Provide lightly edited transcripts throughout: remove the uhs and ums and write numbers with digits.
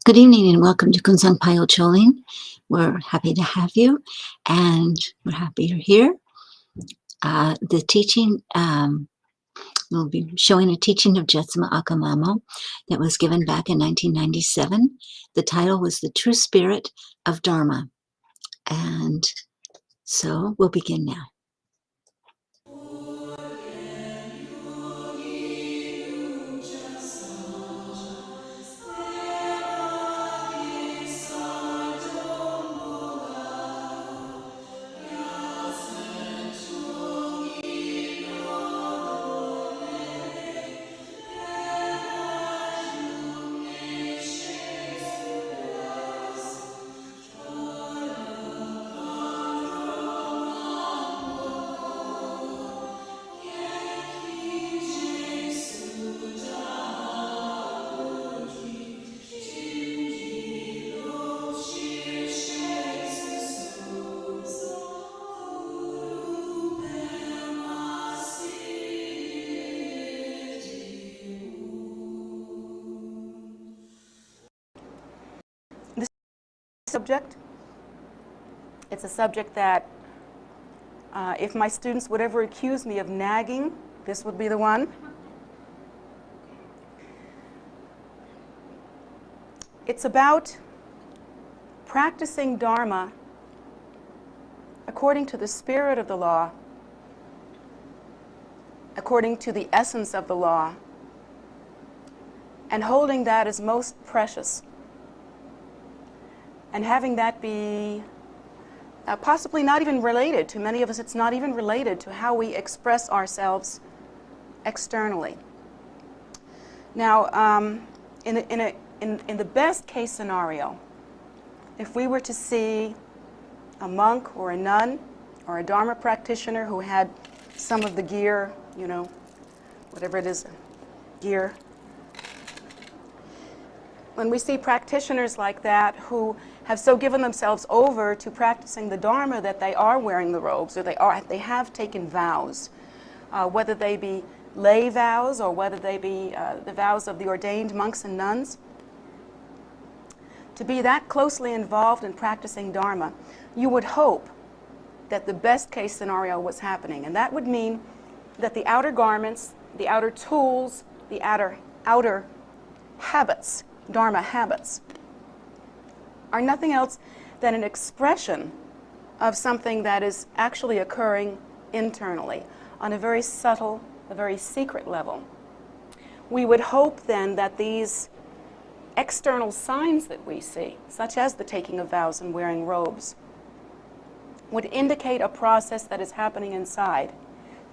Good evening and welcome to Kunsang Payo Choling. We're happy to have you and we're happy you're here. The teaching, we'll be showing a teaching of Jetsunma Ahkon that was given back in 1997. The title was The True Spirit of Dharma. And so we'll begin now. Subject. It's a subject that if my students would ever accuse me of nagging, this would be the one. It's about practicing Dharma according to the spirit of the law, according to the essence of the law, and holding that as most precious. And having that be possibly not even related to many of us, it's not even related to how we express ourselves externally. Now, in the best case scenario, if we were to see a monk or a nun or a Dharma practitioner who had some of the gear, you know, whatever it is, gear. When we see practitioners like that who have so given themselves over to practicing the Dharma that they are wearing the robes, or they have taken vows, whether they be lay vows or whether they be the vows of the ordained monks and nuns, to be that closely involved in practicing Dharma, you would hope that the best case scenario was happening. And that would mean that the outer garments, the outer tools, the outer habits, Dharma habits, are nothing else than an expression of something that is actually occurring internally on a very subtle, a very secret level. We would hope then that these external signs that we see, such as the taking of vows and wearing robes, would indicate a process that is happening inside,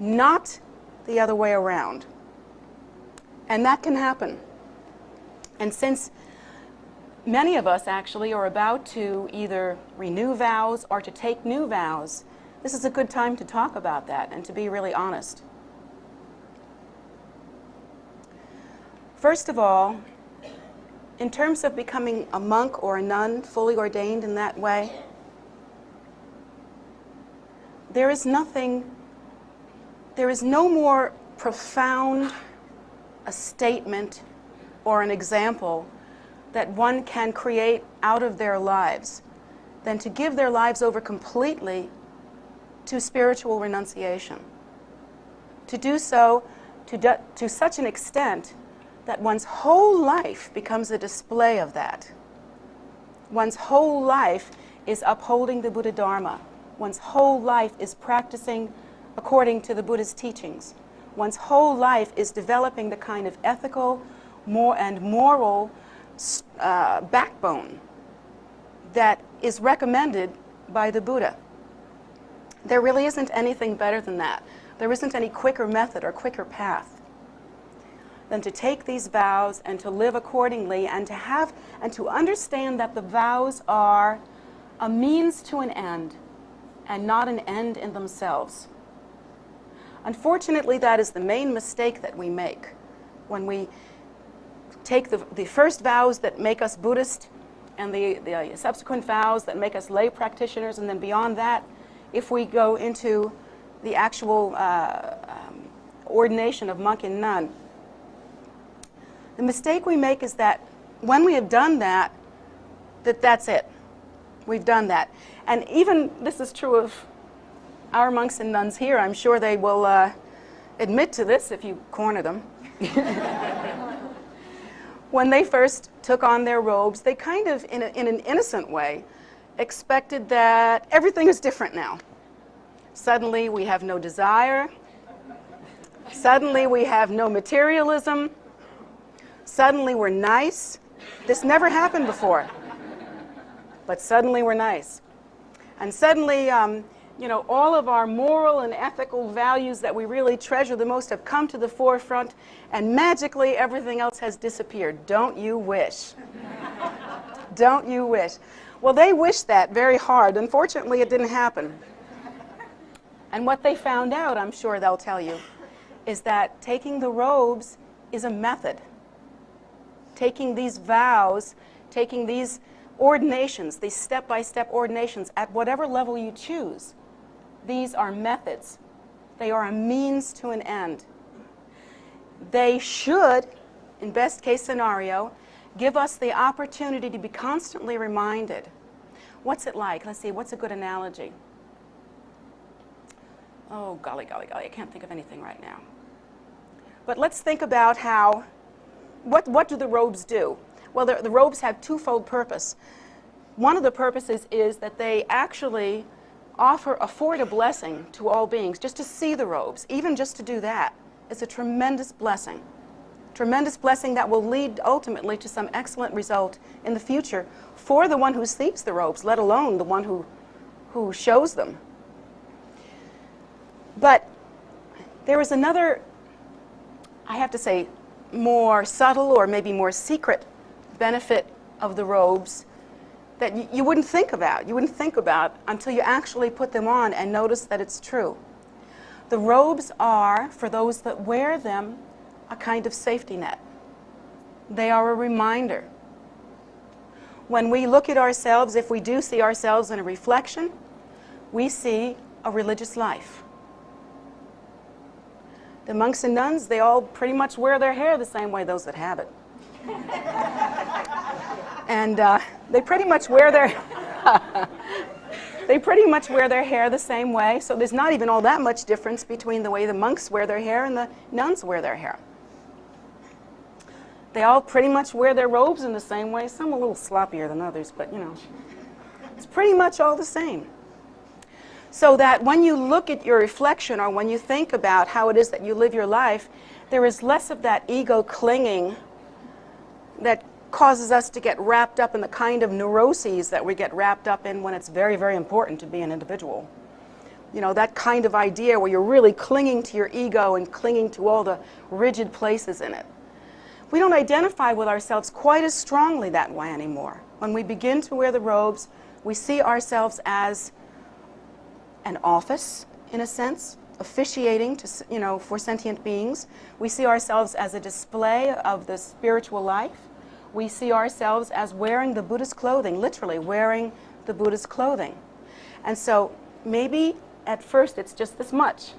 not the other way around. And that can happen. And since many of us actually are about to either renew vows or to take new vows, this is a good time to talk about that and to be really honest. First of all, in terms of becoming a monk or a nun, fully ordained in that way, there is no more profound a statement or an example that one can create out of their lives than to give their lives over completely to spiritual renunciation. To do so to such an extent that one's whole life becomes a display of that. One's whole life is upholding the Buddha Dharma. One's whole life is practicing according to the Buddha's teachings. One's whole life is developing the kind of ethical and moral backbone that is recommended by the Buddha. There really isn't anything better than that. There isn't any quicker method or quicker path than to take these vows and to live accordingly and to understand that the vows are a means to an end and not an end in themselves. Unfortunately, that is the main mistake that we make when we take the first vows that make us Buddhist and the subsequent vows that make us lay practitioners, and then beyond that, if we go into the actual ordination of monk and nun. The mistake we make is that when we have done that, that that's it. We've done that. And even this is true of our monks and nuns here. I'm sure they will admit to this if you corner them. When they first took on their robes, they kind of, in an innocent way, expected that everything is different now. Suddenly we have no desire. Suddenly we have no materialism. Suddenly we're nice. This never happened before. But suddenly we're nice. And suddenly, all of our moral and ethical values that we really treasure the most have come to the forefront, and magically everything else has disappeared. Don't you wish? Don't you wish? Well, they wished that very hard. Unfortunately, it didn't happen. And what they found out, I'm sure they'll tell you, is that taking the robes is a method. Taking these vows, taking these ordinations, these step-by-step ordinations at whatever level you choose, these are methods. They are a means to an end. They should, in best case scenario, give us the opportunity to be constantly reminded. What's it like? Let's see, what's a good analogy? Oh, golly, golly, golly, I can't think of anything right now. But let's think about how, what do the robes do? Well, the robes have twofold purpose. One of the purposes is that they actually afford a blessing to all beings. Just to see the robes, even just to do that, is a tremendous blessing. Tremendous blessing that will lead ultimately to some excellent result in the future for the one who seeks the robes, let alone the one who shows them. But there is another, I have to say, more subtle or maybe more secret benefit of the robes that you wouldn't think about. You wouldn't think about until you actually put them on and notice that it's true. The robes are, for those that wear them, a kind of safety net. They are a reminder. When we look at ourselves, if we do see ourselves in a reflection, we see a religious life. The monks and nuns, they all pretty much wear their hair the same way, those that have it. And they pretty much wear their hair the same way, so there's not even all that much difference between the way the monks wear their hair and the nuns wear their hair. They all pretty much wear their robes in the same way, some a little sloppier than others, but it's pretty much all the same. So that when you look at your reflection or when you think about how it is that you live your life, there is less of that ego clinging that causes us to get wrapped up in the kind of neuroses that we get wrapped up in when it's very, very important to be an individual. That kind of idea where you're really clinging to your ego and clinging to all the rigid places in it. We don't identify with ourselves quite as strongly that way anymore. When we begin to wear the robes, we see ourselves as an office, in a sense, officiating to, for sentient beings. We see ourselves as a display of the spiritual life. We see ourselves as wearing the Buddha's clothing, literally wearing the Buddha's clothing. And so maybe at first it's just this much,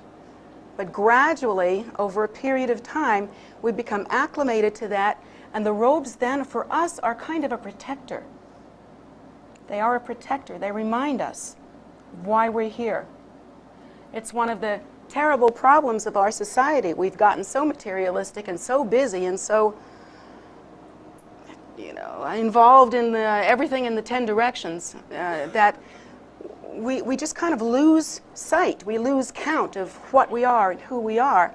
but gradually, over a period of time, we become acclimated to that, and the robes then for us are kind of a protector. They are a protector. They remind us why we're here. It's one of the terrible problems of our society. We've gotten so materialistic and so busy and so involved in everything in the 10 directions that we just kind of lose sight. We lose count of what we are and who we are.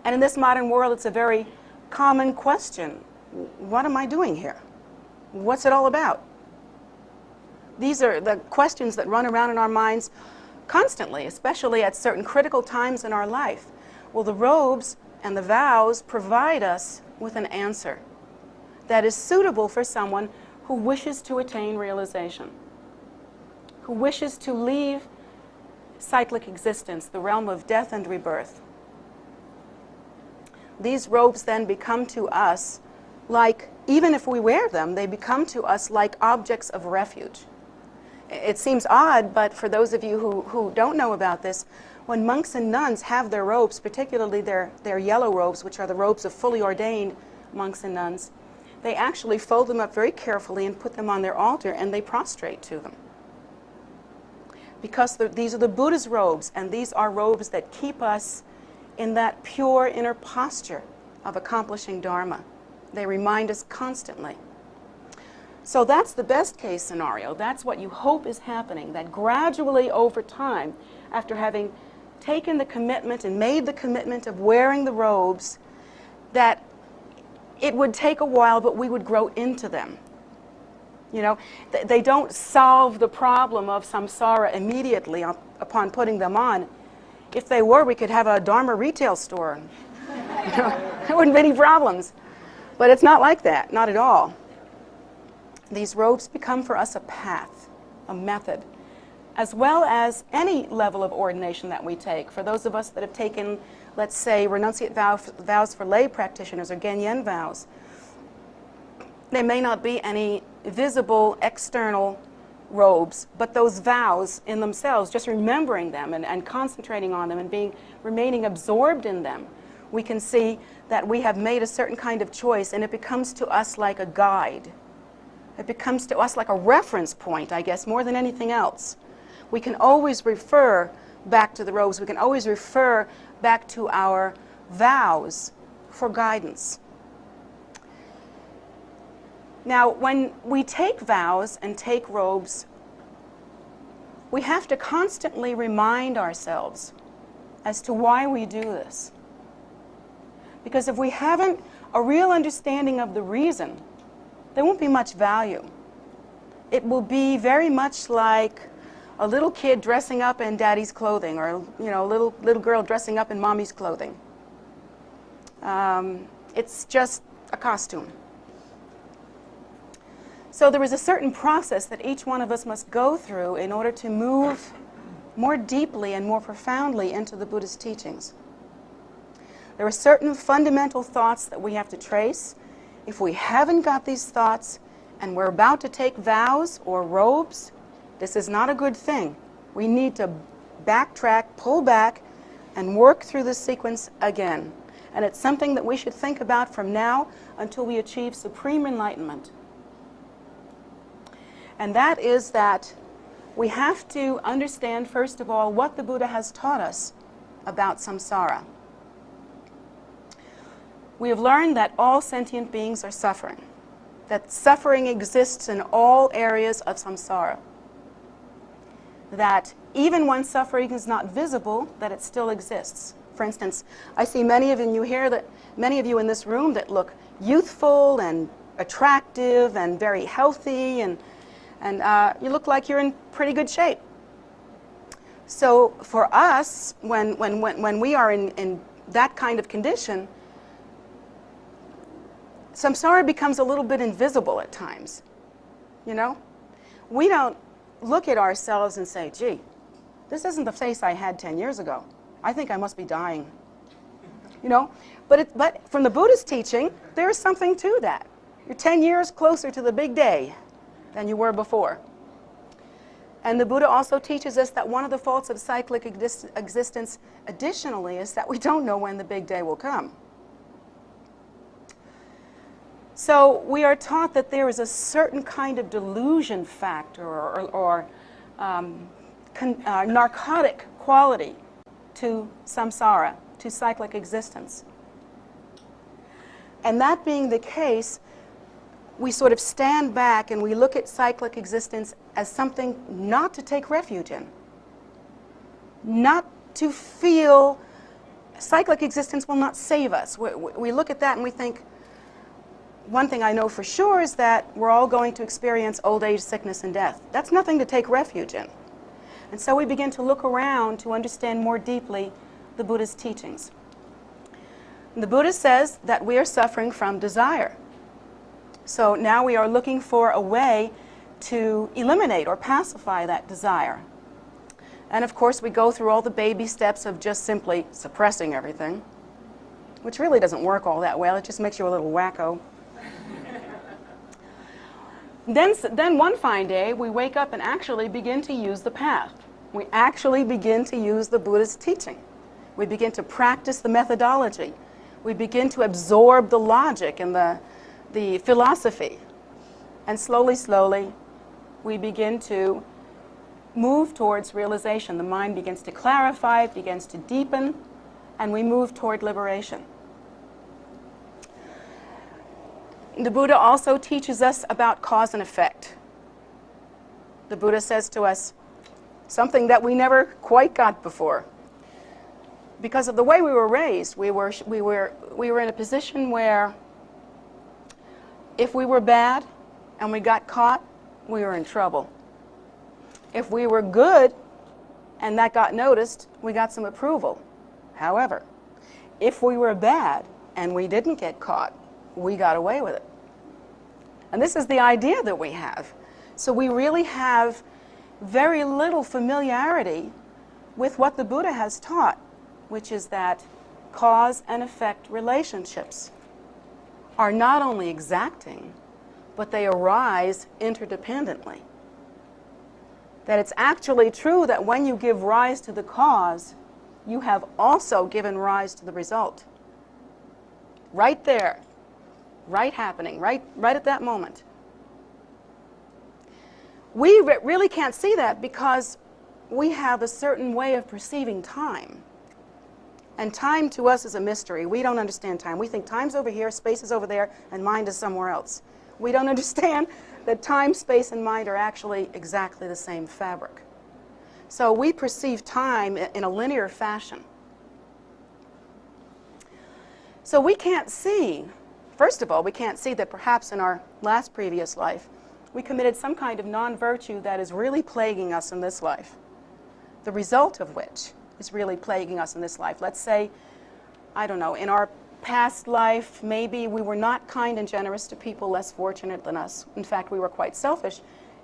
And in this modern world, it's a very common question. What am I doing here? What's it all about? These are the questions that run around in our minds constantly, especially at certain critical times in our life. Well, the robes and the vows provide us with an answer that is suitable for someone who wishes to attain realization, who wishes to leave cyclic existence, the realm of death and rebirth. These robes then become to us like, even if we wear them, they become to us like objects of refuge. It seems odd, but for those of you who don't know about this, when monks and nuns have their robes, particularly their yellow robes, which are the robes of fully ordained monks and nuns, they actually fold them up very carefully and put them on their altar, and they prostrate to them. Because these are the Buddha's robes, and these are robes that keep us in that pure inner posture of accomplishing Dharma. They remind us constantly. So that's the best case scenario. That's what you hope is happening, that gradually over time, after having taken the commitment and made the commitment of wearing the robes, that it would take a while, but we would grow into them. You know, they don't solve the problem of samsara immediately upon putting them on. If they were, we could have a Dharma retail store. You know, there wouldn't be any problems. But it's not like that, not at all. These robes become for us a path, a method, as well as any level of ordination that we take. For those of us that have taken, let's say, renunciate vows for lay practitioners or Genyen vows, there may not be any visible external robes, but those vows in themselves, just remembering them and concentrating on them and remaining absorbed in them, we can see that we have made a certain kind of choice, and it becomes to us like a guide. It becomes to us like a reference point, I guess, more than anything else. We can always refer back to the robes. We can always refer back to our vows for guidance. Now, when we take vows and take robes, we have to constantly remind ourselves as to why we do this. Because if we haven't a real understanding of the reason, there won't be much value. It will be very much like a little kid dressing up in daddy's clothing, or a little girl dressing up in mommy's clothing. It's just a costume. So there is a certain process that each one of us must go through in order to move more deeply and more profoundly into the Buddha's teachings. There are certain fundamental thoughts that we have to trace. If we haven't got these thoughts and we're about to take vows or robes, this is not a good thing. We need to backtrack, pull back, and work through the sequence again. And it's something that we should think about from now until we achieve supreme enlightenment. And that is that we have to understand, first of all, what the Buddha has taught us about samsara. We have learned that all sentient beings are suffering, that suffering exists in all areas of samsara, that even when suffering is not visible, that it still exists. For instance, I see many of you here, many of you in this room that look youthful and attractive and very healthy, and you look like you're in pretty good shape. So for us, when we are in that kind of condition, samsara becomes a little bit invisible at times. You know? We don't look at ourselves and say, gee, this isn't the face I had 10 years ago. I think I must be dying. You know? But from the Buddhist teaching, there is something to that. You're 10 years closer to the big day than you were before. And the Buddha also teaches us that one of the faults of cyclic existence, additionally, is that we don't know when the big day will come. So we are taught that there is a certain kind of delusion factor or narcotic quality to samsara, to cyclic existence. And that being the case, we sort of stand back and we look at cyclic existence as something not to take refuge in. Not to feel, cyclic existence will not save us. We look at that and we think, one thing I know for sure is that we're all going to experience old age, sickness, and death. That's nothing to take refuge in. And so we begin to look around to understand more deeply the Buddha's teachings. And the Buddha says that we are suffering from desire. So now we are looking for a way to eliminate or pacify that desire. And of course we go through all the baby steps of just simply suppressing everything, which really doesn't work all that well. It just makes you a little wacko. Then one fine day, we wake up and actually begin to use the path. We actually begin to use the Buddha's teaching. We begin to practice the methodology. We begin to absorb the logic and the the philosophy. And slowly, slowly, we begin to move towards realization. The mind begins to clarify, it begins to deepen, and we move toward liberation. The Buddha also teaches us about cause and effect. The Buddha says to us something that we never quite got before. Because of the way we were raised, we were in a position where if we were bad and we got caught, we were in trouble. If we were good and that got noticed, we got some approval. However, if we were bad and we didn't get caught, we got away with it. And this is the idea that we have. So we really have very little familiarity with what the Buddha has taught, which is that cause and effect relationships are not only exacting, but they arise interdependently. That it's actually true that when you give rise to the cause, you have also given rise to the result. Right there, right happening, right at that moment. We really can't see that because we have a certain way of perceiving time. And time to us is a mystery. We don't understand time. We think time's over here, space is over there, and mind is somewhere else. We don't understand that time, space, and mind are actually exactly the same fabric. So we perceive time in a linear fashion. So we can't see, first of all, we can't see that perhaps in our last previous life, we committed some kind of non-virtue that is really plaguing us in this life. The result of which is really plaguing us in this life. Let's say, I don't know, in our past life, maybe we were not kind and generous to people less fortunate than us. In fact, we were quite selfish.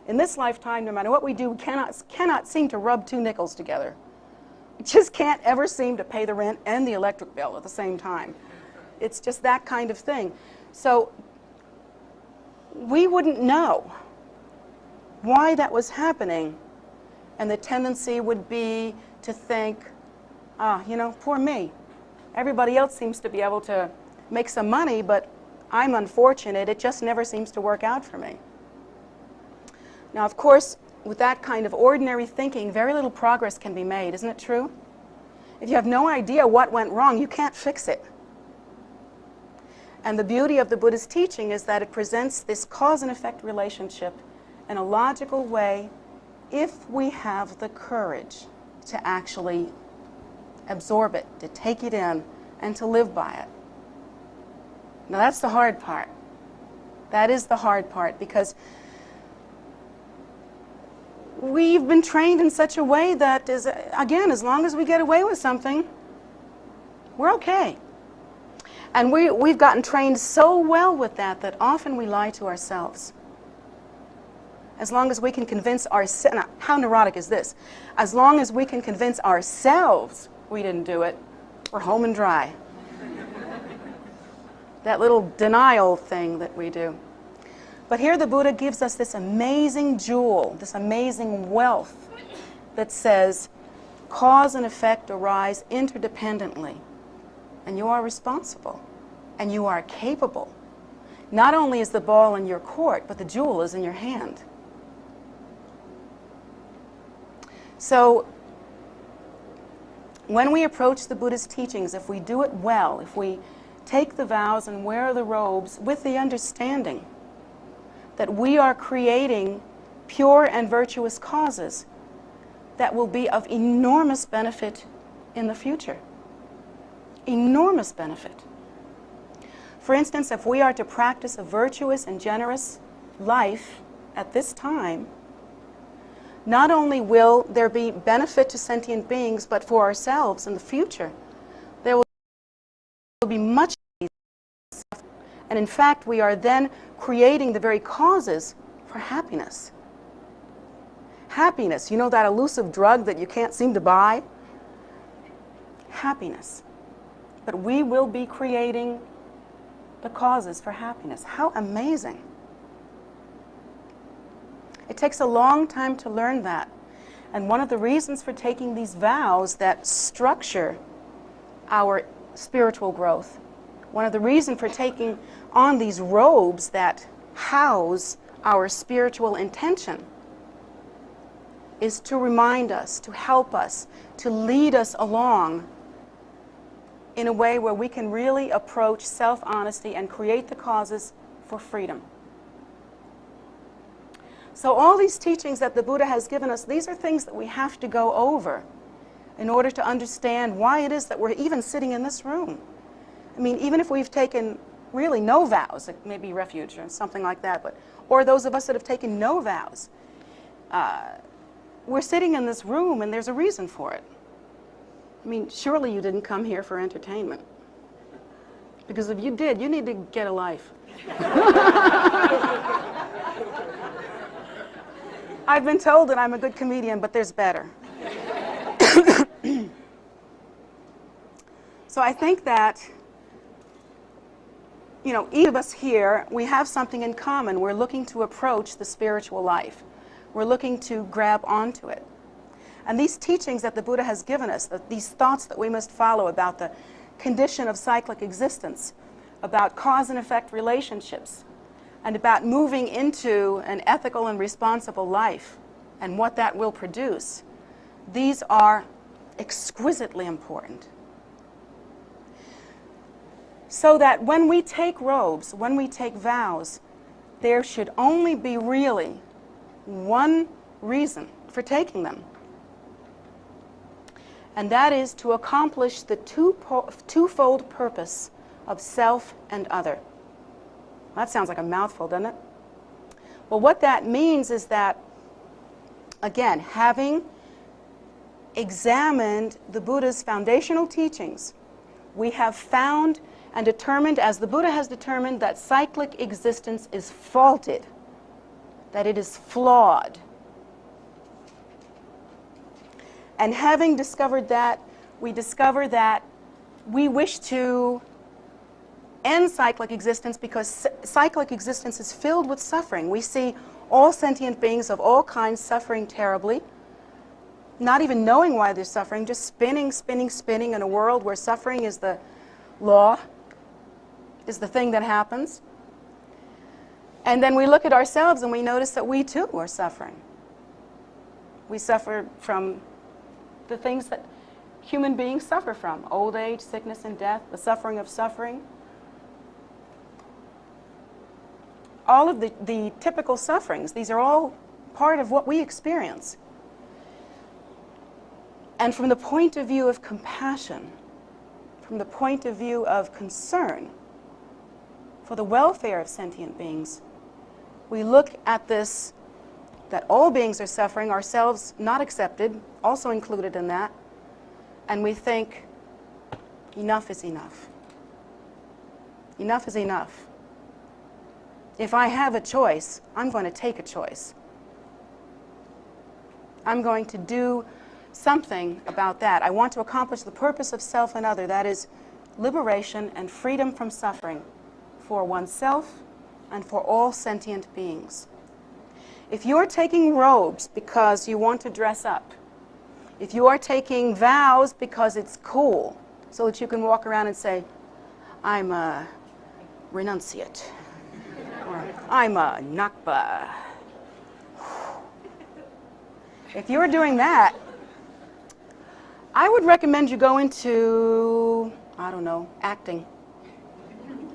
In this lifetime, no matter what we do, we cannot seem to rub two nickels together. We just can't ever seem to pay the rent and the electric bill at the same time. It's just that kind of thing. So we wouldn't know why that was happening, and the tendency would be to think, you know, poor me. Everybody else seems to be able to make some money, but I'm unfortunate. It just never seems to work out for me. Now, of course, with that kind of ordinary thinking, very little progress can be made. Isn't it true? If you have no idea what went wrong, you can't fix it. And the beauty of the Buddha's teaching is that it presents this cause and effect relationship in a logical way if we have the courage to actually absorb it, to take it in, and to live by it. Now that's the hard part. That is the hard part, because we've been trained in such a way that is, again, as long as we get away with something, we're okay. And we've gotten trained so well with that that often we lie to ourselves. As long as we can convince ourselves, how neurotic is this? As long as we can convince ourselves we didn't do it, we're home and dry. That little denial thing that we do. But here the Buddha gives us this amazing jewel, this amazing wealth that says cause and effect arise interdependently. And you are responsible, and you are capable. Not only is the ball in your court, but the jewel is in your hand. So when we approach the Buddha's teachings, if we do it well, if we take the vows and wear the robes with the understanding that we are creating pure and virtuous causes that will be of enormous benefit in the future. Enormous benefit. For instance, if we are to practice a virtuous and generous life at this time, not only will there be benefit to sentient beings, but for ourselves in the future, there will be much. And in fact, we are then creating the very causes for happiness. Happiness, you know that elusive drug that you can't seem to buy? Happiness. But we will be creating the causes for happiness. How amazing. It takes a long time to learn that. And one of the reasons for taking these vows that structure our spiritual growth, one of the reasons for taking on these robes that house our spiritual intention is to remind us, to help us, to lead us along in a way where we can really approach self-honesty and create the causes for freedom. So all these teachings that the Buddha has given us, these are things that we have to go over in order to understand why it is that we're even sitting in this room. I mean, even if we've taken really no vows, it may be refuge or something like that, but, or those of us that have taken no vows, we're sitting in this room and there's a reason for it. I mean, surely you didn't come here for entertainment. Because if you did, you need to get a life. I've been told that I'm a good comedian, but there's better. So I think that, you know, each of us here, we have something in common. We're looking to approach the spiritual life. We're looking to grab onto it. And these teachings that the Buddha has given us, these thoughts that we must follow about the condition of cyclic existence, about cause and effect relationships, and about moving into an ethical and responsible life and what that will produce, these are exquisitely important. So that when we take robes, when we take vows, there should only be really one reason for taking them. And that is to accomplish the twofold purpose of self and other. That sounds like a mouthful, doesn't it? Well, what that means is that, again, having examined the Buddha's foundational teachings, we have found and determined, as the Buddha has determined, that cyclic existence is faulted, that it is flawed. And having discovered that, we discover that we wish to end cyclic existence because cyclic existence is filled with suffering. We see all sentient beings of all kinds suffering terribly, not even knowing why they're suffering, just spinning, spinning, spinning in a world where suffering is the law, is the thing that happens. And then we look at ourselves and we notice that we too are suffering. We suffer from the things that human beings suffer from: old age, sickness, and death, the suffering of suffering. All of the typical sufferings, these are all part of what we experience. And from the point of view of compassion, from the point of view of concern for the welfare of sentient beings, we look at this, that all beings are suffering, ourselves not accepted, also included in that, and we think, enough is enough. Enough is enough. If I have a choice, I'm going to take a choice. I'm going to do something about that. I want to accomplish the purpose of self and other, that is liberation and freedom from suffering for oneself and for all sentient beings. If you're taking robes because you want to dress up, if you are taking vows because it's cool, so that you can walk around and say, I'm a renunciate, or I'm a nakba. If you're doing that, I would recommend you go into, I don't know, acting.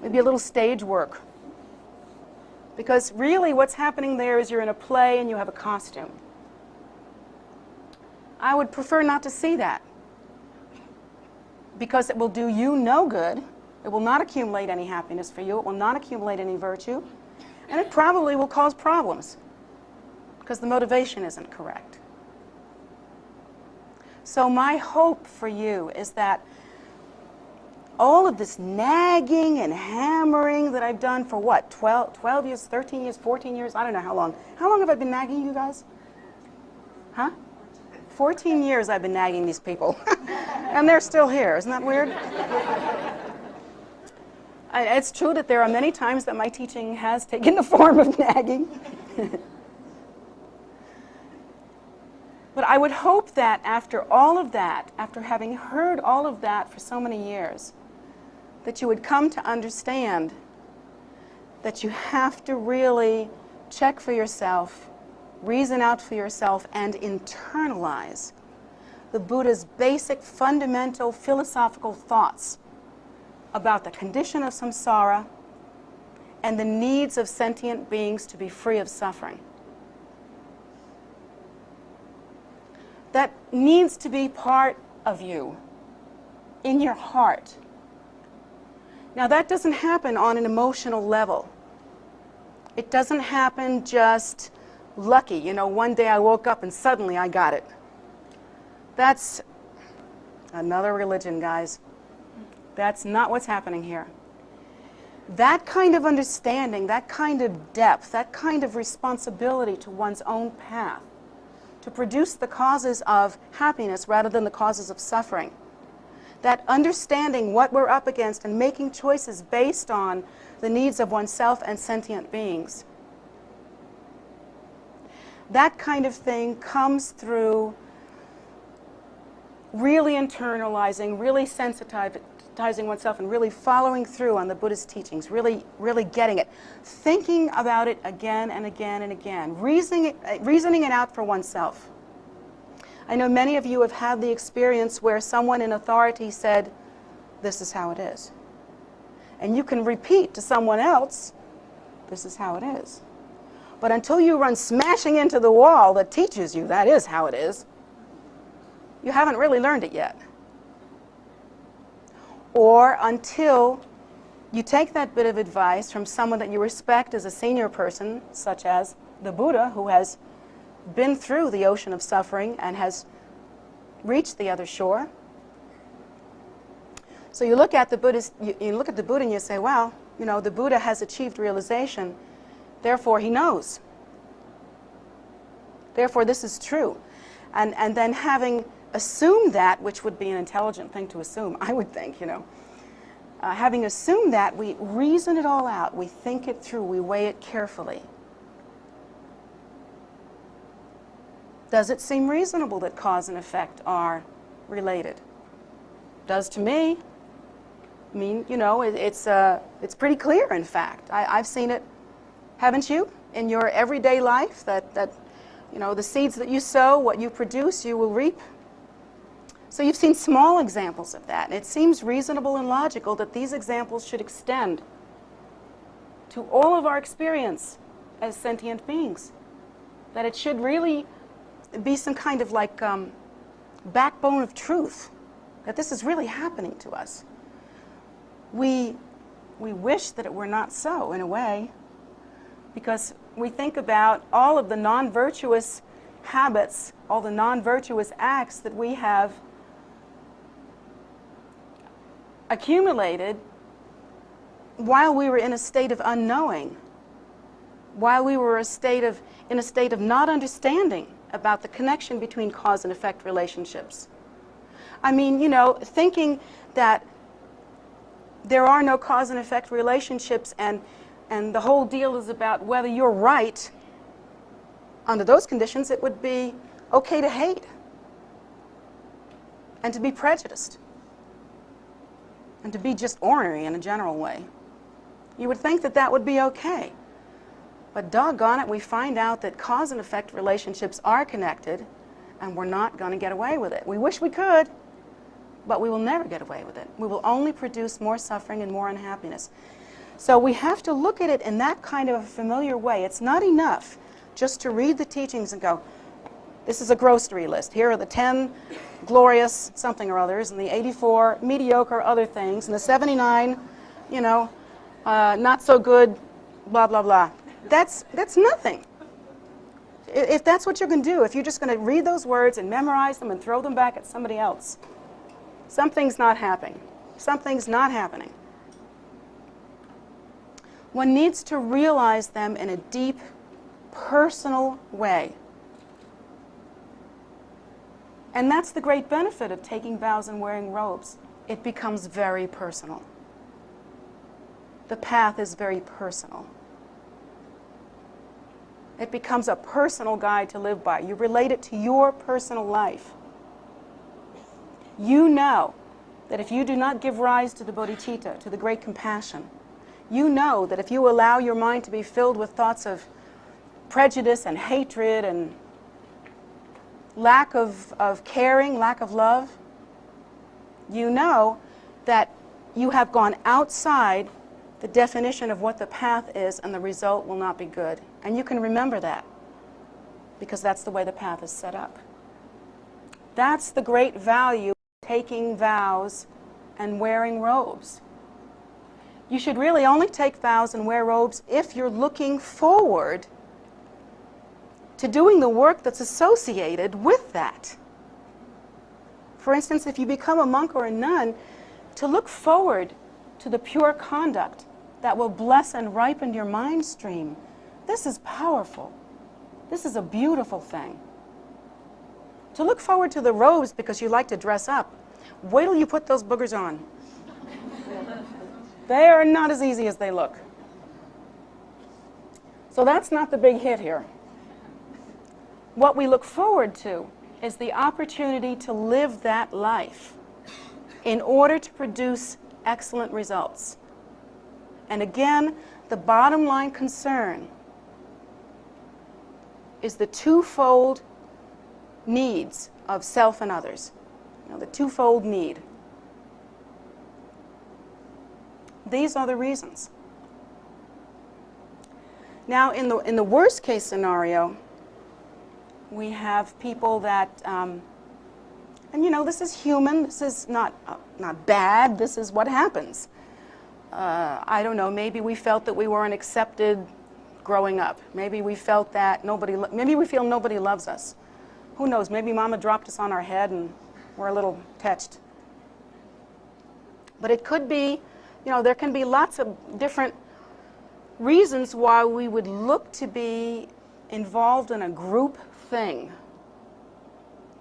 Maybe a little stage work. Because really what's happening there is you're in a play and you have a costume. I would prefer not to see that, because it will do you no good. It will not accumulate any happiness for you. It will not accumulate any virtue. And it probably will cause problems because the motivation isn't correct. So my hope for you is that all of this nagging and hammering that I've done for what, 12 years, 13 years, 14 years, I don't know how long. How long have I been nagging you guys? Huh? 14 years I've been nagging these people. And they're still here. Isn't that weird? It's true that there are many times that my teaching has taken the form of nagging. But I would hope that after all of that, after having heard all of that for so many years, that you would come to understand that you have to really check for yourself, reason out for yourself, and internalize the Buddha's basic fundamental philosophical thoughts about the condition of samsara and the needs of sentient beings to be free of suffering. That needs to be part of you, in your heart. Now, that doesn't happen on an emotional level. It doesn't happen just lucky. You know, one day I woke up and suddenly I got it. That's another religion, guys. That's not what's happening here. That kind of understanding, that kind of depth, that kind of responsibility to one's own path, to produce the causes of happiness rather than the causes of suffering, that understanding what we're up against and making choices based on the needs of oneself and sentient beings, that kind of thing comes through really internalizing, really sensitizing oneself, and really following through on the Buddhist teachings, really getting it, thinking about it again and again and again, reasoning it out for oneself. I know many of you have had the experience where someone in authority said, "This is how it is." And you can repeat to someone else, "This is how it is." But until you run smashing into the wall that teaches you that is how it is, you haven't really learned it yet. Or until you take that bit of advice from someone that you respect as a senior person, such as the Buddha, who has been through the ocean of suffering and has reached the other shore. So you look at the Buddhist, you look at the Buddha and you say, well, you know, the Buddha has achieved realization, therefore he knows. Therefore this is true. And then having assumed that, which would be an intelligent thing to assume, I would think, you know, having assumed that, we reason it all out, we think it through, we weigh it carefully. Does it seem reasonable that cause and effect are related? Does to me. I mean, you know, it's pretty clear, in fact. I've seen it, haven't you, in your everyday life, that you know, the seeds that you sow, what you produce, you will reap. So you've seen small examples of that. And it seems reasonable and logical that these examples should extend to all of our experience as sentient beings. That it should really be some kind of like backbone of truth, that this is really happening to us. We wish that it were not so, in a way, because we think about all of the non-virtuous habits, all the non-virtuous acts that we have accumulated while we were in a state of unknowing, while we were in a state of not understanding about the connection between cause and effect relationships. I mean, you know, thinking that there are no cause and effect relationships and the whole deal is about whether you're right, under those conditions it would be okay to hate and to be prejudiced and to be just ornery in a general way. You would think that that would be okay. But doggone it, we find out that cause and effect relationships are connected, and we're not going to get away with it. We wish we could, but we will never get away with it. We will only produce more suffering and more unhappiness. So we have to look at it in that kind of a familiar way. It's not enough just to read the teachings and go, this is a grocery list. Here are the 10 glorious something or others, and the 84 mediocre other things, and the 79, you know, not so good, blah, blah, blah. That's nothing. If that's what you're going to do, if you're just going to read those words and memorize them and throw them back at somebody else, something's not happening. Something's not happening. One needs to realize them in a deep, personal way. And that's the great benefit of taking vows and wearing robes. It becomes very personal. The path is very personal. It becomes a personal guide to live by. You relate it to your personal life. You know that if you do not give rise to the bodhicitta, to the great compassion, you know that if you allow your mind to be filled with thoughts of prejudice and hatred and lack of caring, lack of love, you know that you have gone outside the definition of what the path is, and the result will not be good. And you can remember that, because that's the way the path is set up. That's the great value of taking vows and wearing robes. You should really only take vows and wear robes if you're looking forward to doing the work that's associated with that. For instance, if you become a monk or a nun, to look forward to the pure conduct that will bless and ripen your mind stream. This is powerful. This is a beautiful thing. To look forward to the robes because you like to dress up, wait till you put those boogers on. They are not as easy as they look. So that's not the big hit here. What we look forward to is the opportunity to live that life in order to produce excellent results. And again, the bottom line concern is the twofold needs of self and others. You know, the twofold need. These are the reasons. Now, in the worst case scenario, we have people that, and you know, this is human. This is not bad. This is what happens. I don't know. Maybe we felt that we weren't accepted growing up. Maybe we felt that maybe we feel nobody loves us. Who knows? Maybe Mama dropped us on our head and we're a little touched. But it could be, you know, there can be lots of different reasons why we would look to be involved in a group thing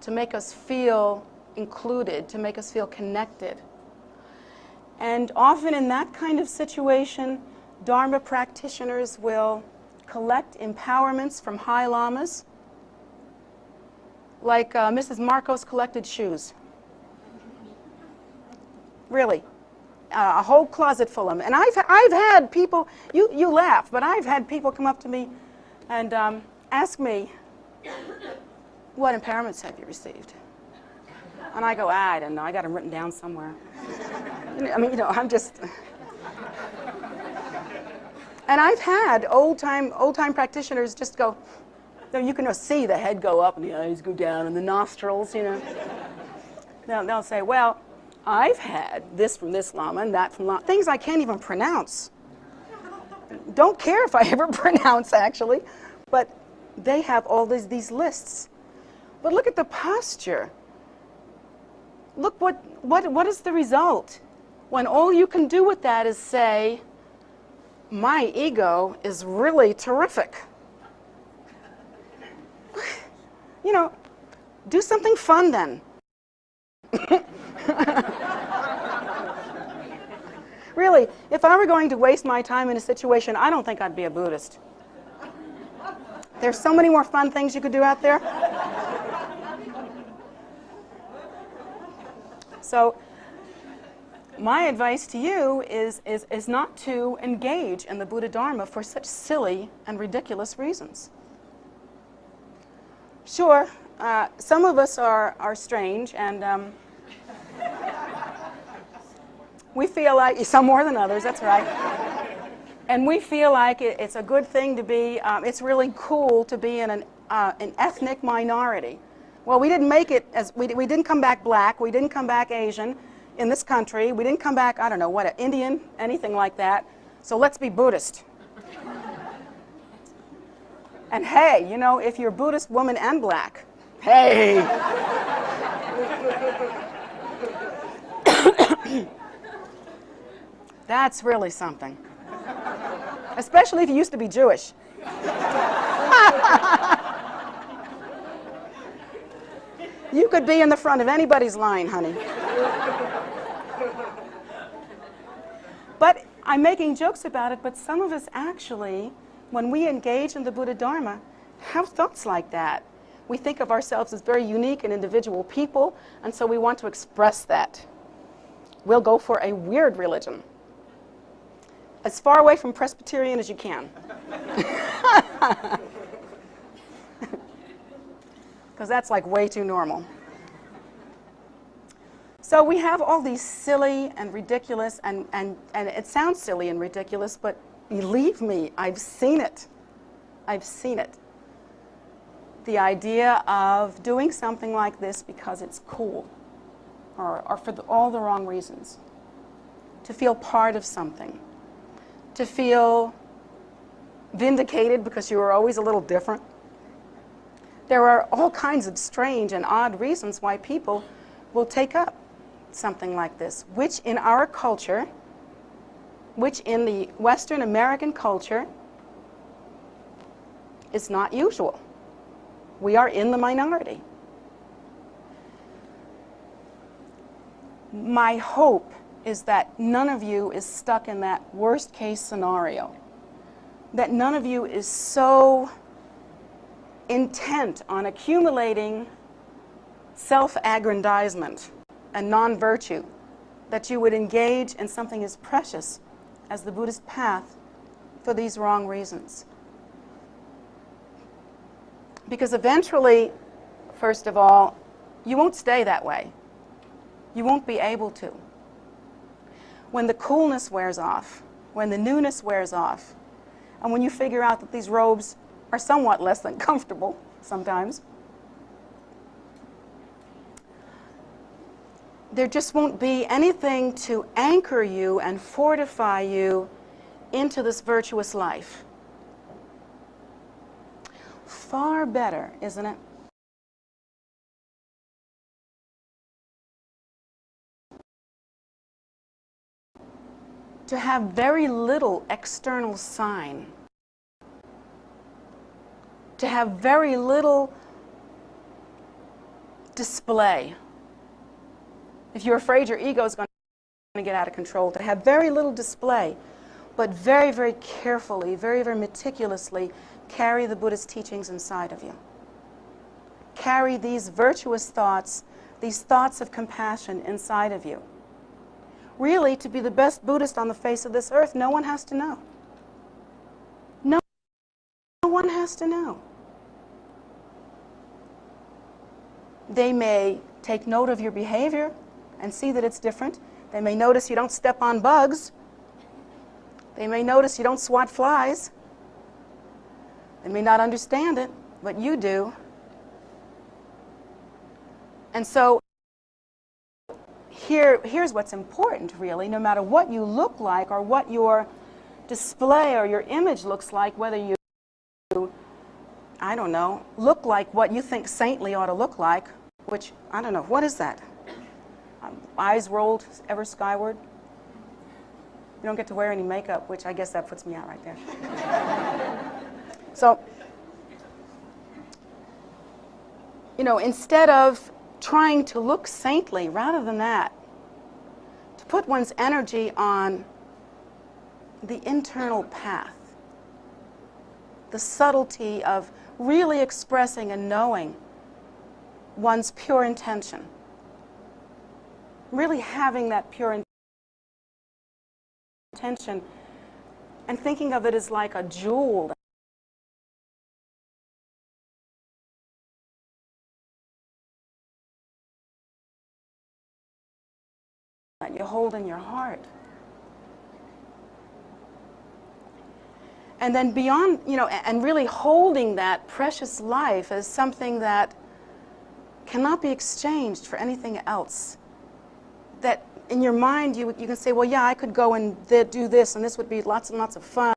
to make us feel included, to make us feel connected. And often in that kind of situation, Dharma practitioners will collect empowerments from high lamas, like Mrs. Marcos collected shoes. Really. A whole closet full of them. And I've had people, you laugh, but I've had people come up to me and ask me, what empowerments have you received? And I go, I don't know, I got them written down somewhere. I mean, you know, I'm just... And I've had old-time practitioners just go, you know, you can see the head go up and the eyes go down and the nostrils, you know. They'll say, well, I've had this from this Lama and that from Lama, things I can't even pronounce. Don't care if I ever pronounce, actually, but they have all these lists. But look at the posture. Look what is the result when all you can do with that is say, my ego is really terrific. You know, do something fun then. Really, if I were going to waste my time in a situation, I don't think I'd be a Buddhist. There's so many more fun things you could do out there. So my advice to you is not to engage in the Buddha Dharma for such silly and ridiculous reasons. Sure, some of us are strange, and we feel like, some more than others, that's right. And we feel like it's a good thing to be, it's really cool to be in an ethnic minority. Well, we didn't make it, we didn't come back black, we didn't come back Asian in this country, we didn't come back, I don't know, what, Indian, anything like that, so let's be Buddhist. And hey, you know, if you're Buddhist, woman, and black, hey! That's really something. Especially if you used to be Jewish. You could be in the front of anybody's line, honey. But I'm making jokes about it, but some of us actually, when we engage in the Buddha Dharma, have thoughts like that. We think of ourselves as very unique and individual people, and so we want to express that. We'll go for a weird religion. as far away from Presbyterian as you can. Because that's like way too normal. So we have all these silly and ridiculous, and it sounds silly and ridiculous, but believe me, I've seen it. I've seen it. The idea of doing something like this because it's cool, or for all the wrong reasons. To feel part of something. To feel vindicated because you were always a little different. There are all kinds of strange and odd reasons why people will take up something like this, which in our culture, which in the Western American culture, is not usual. We are in the minority. My hope is that none of you is stuck in that worst case scenario, that none of you is so intent on accumulating self-aggrandizement and non-virtue that you would engage in something as precious as the Buddhist path for these wrong reasons. Because eventually, first of all, you won't stay that way. You won't be able to. When the coolness wears off, when the newness wears off, and when you figure out that these robes are somewhat less than comfortable sometimes, there just won't be anything to anchor you and fortify you into this virtuous life. Far better, isn't it? To have very little external sign. To have very little display. If you're afraid your ego is going to get out of control, to have very little display, but very, very carefully, very, very meticulously carry the Buddhist teachings inside of you. Carry these virtuous thoughts, these thoughts of compassion inside of you. Really, to be the best Buddhist on the face of this earth, no one has to know. No one has to know. They may take note of your behavior and see that it's different. They may notice you don't step on bugs. They may notice you don't swat flies. They may not understand it, but you do. And so here's what's important, really. No matter what you look like or what your display or your image looks like, whether you, I don't know, look like what you think saintly ought to look like, which, I don't know, what is that? Eyes rolled ever skyward. You don't get to wear any makeup, which I guess that puts me out right there. So, you know, instead of trying to look saintly, rather than that, to put one's energy on the internal path, the subtlety of really expressing and knowing one's pure intention, really having that pure intention and thinking of it as like a jewel that you hold in your heart. And then beyond, you know, and really holding that precious life as something that cannot be exchanged for anything else. That in your mind you can say, well, yeah, I could go and do this, and this would be lots and lots of fun.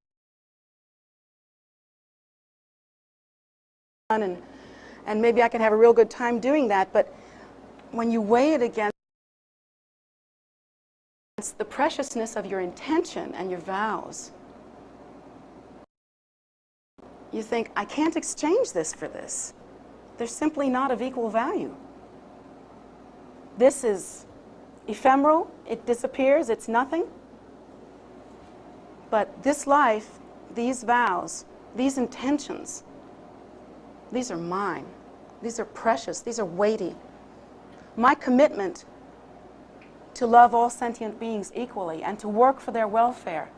And maybe I can have a real good time doing that. But when you weigh it against the preciousness of your intention and your vows, you think, I can't exchange this for this. They're simply not of equal value. This is ephemeral, it disappears, it's nothing. But this life, these vows, these intentions, these are mine. These are precious, these are weighty. My commitment to love all sentient beings equally and to work for their welfare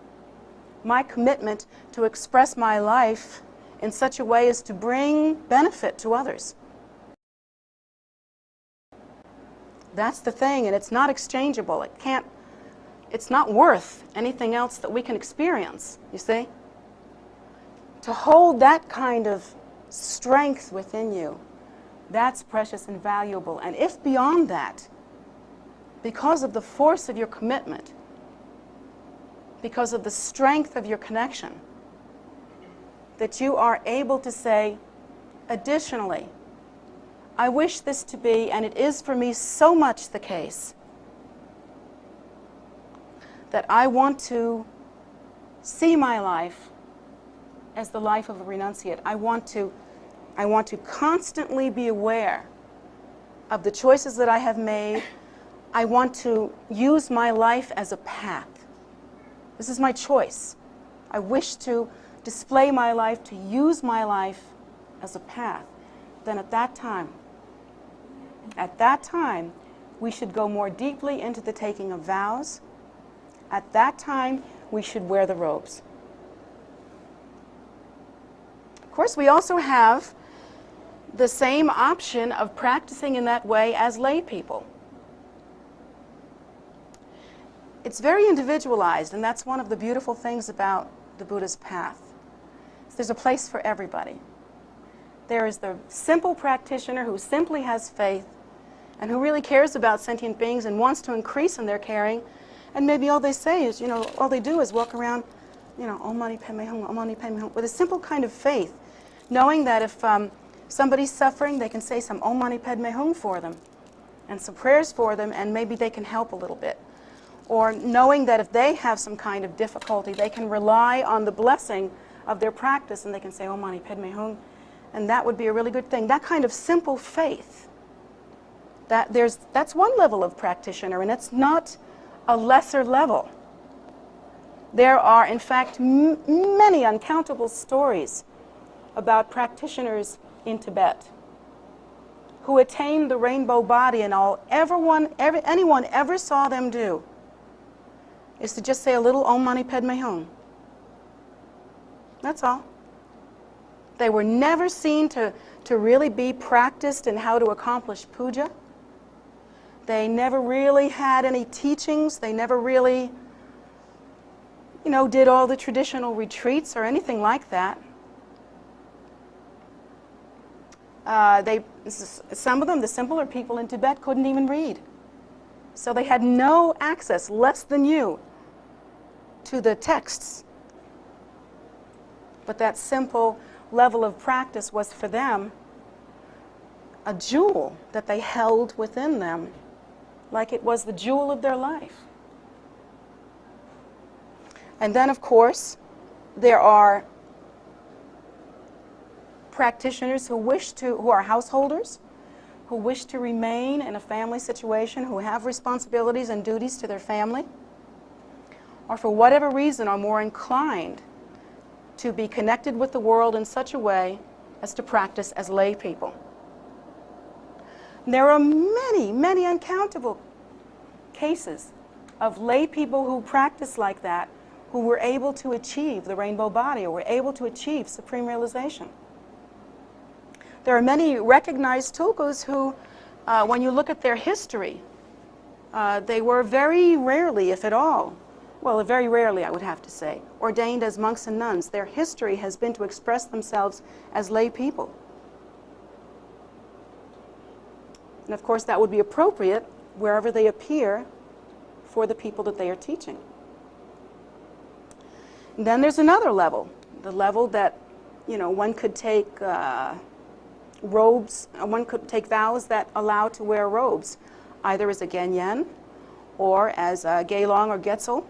my commitment to express my life in such a way as to bring benefit to others. That's the thing, and it's not exchangeable. It's not worth anything else that we can experience, you see? To hold that kind of strength within you, that's precious and valuable. And if beyond that, because of the force of your commitment, because of the strength of your connection, that you are able to say, additionally, I wish this to be, and it is for me so much the case, that I want to see my life as the life of a renunciate. I want to constantly be aware of the choices that I have made. I want to use my life as a path. This is my choice. I wish to display my life, to use my life as a path. Then at that time, we should go more deeply into the taking of vows. At that time, we should wear the robes. Of course, we also have the same option of practicing in that way as lay people. It's very individualized, and that's one of the beautiful things about the Buddha's path. There's a place for everybody. There is the simple practitioner who simply has faith and who really cares about sentient beings and wants to increase in their caring, and maybe all they say is, all they do is walk around, Om Mani Padme Hum, Om Mani Padme Hum, with a simple kind of faith, knowing that if somebody's suffering, they can say some Om Mani Padme Hum for them, and some prayers for them, and maybe they can help a little bit. Or knowing that if they have some kind of difficulty, they can rely on the blessing of their practice, and they can say Om Mani Padme Hum, and that would be a really good thing. That kind of simple faith, that's one level of practitioner, and it's not a lesser level. There are, in fact, many uncountable stories about practitioners in Tibet who attained the rainbow body, and all anyone ever saw them do is to just say a little Om Mani Padme Hum. That's all. They were never seen to really be practiced in how to accomplish puja. They never really had any teachings. They never really, did all the traditional retreats or anything like that. Some of them, the simpler people in Tibet, couldn't even read. So they had no access, less than you, to the texts. But that simple level of practice was for them a jewel that they held within them, like it was the jewel of their life. And then, of course, there are practitioners who are householders, who wish to remain in a family situation, who have responsibilities and duties to their family, or for whatever reason are more inclined to be connected with the world in such a way as to practice as lay people. There are many, many uncountable cases of lay people who practice like that, who were able to achieve the rainbow body, or were able to achieve supreme realization. There are many recognized tulkus who, when you look at their history, they were very rarely, if at all, very rarely I would have to say, ordained as monks and nuns. Their history has been to express themselves as lay people. And of course that would be appropriate wherever they appear for the people that they are teaching. And then there's another level, the level that, one could take robes, one could take vows that allow to wear robes, either as a Genyen or as a Gelong or Getzel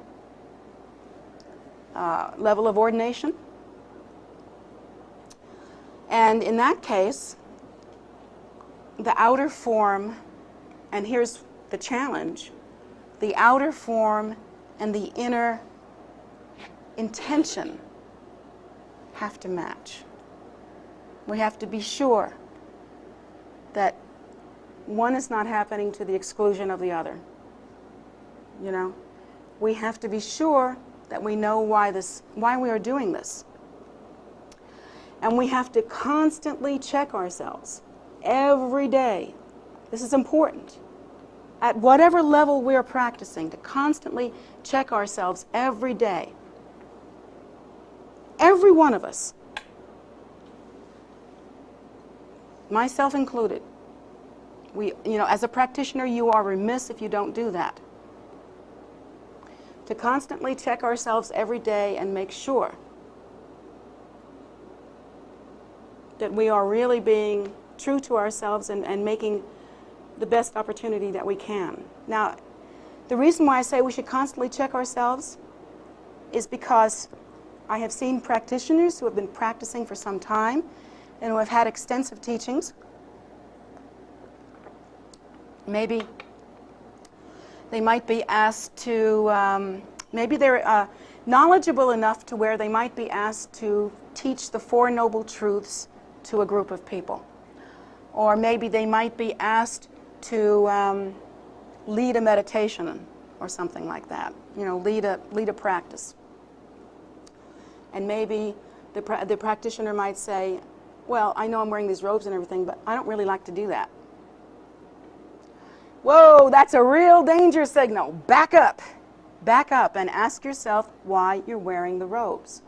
level of ordination. And in that case, the outer form, and here's the challenge, the outer form and the inner intention have to match. We have to be sure that one is not happening to the exclusion of the other. We have to be sure that we know why we are doing this. And we have to constantly check ourselves every day. This is important. At whatever level we are practicing, to constantly check ourselves every day. Every one of us, myself included. As a practitioner, you are remiss if you don't do that. To constantly check ourselves every day and make sure that we are really being true to ourselves and making the best opportunity that we can. Now, the reason why I say we should constantly check ourselves is because I have seen practitioners who have been practicing for some time and who have had extensive teachings. Maybe they might be asked to, maybe they're knowledgeable enough to where they might be asked to teach the Four Noble Truths to a group of people. Or maybe they might be asked to lead a meditation or something like that, lead a practice. And maybe the practitioner might say, well, I know I'm wearing these robes and everything, but I don't really like to do that. Whoa, that's a real danger signal. Back up and ask yourself why you're wearing the robes.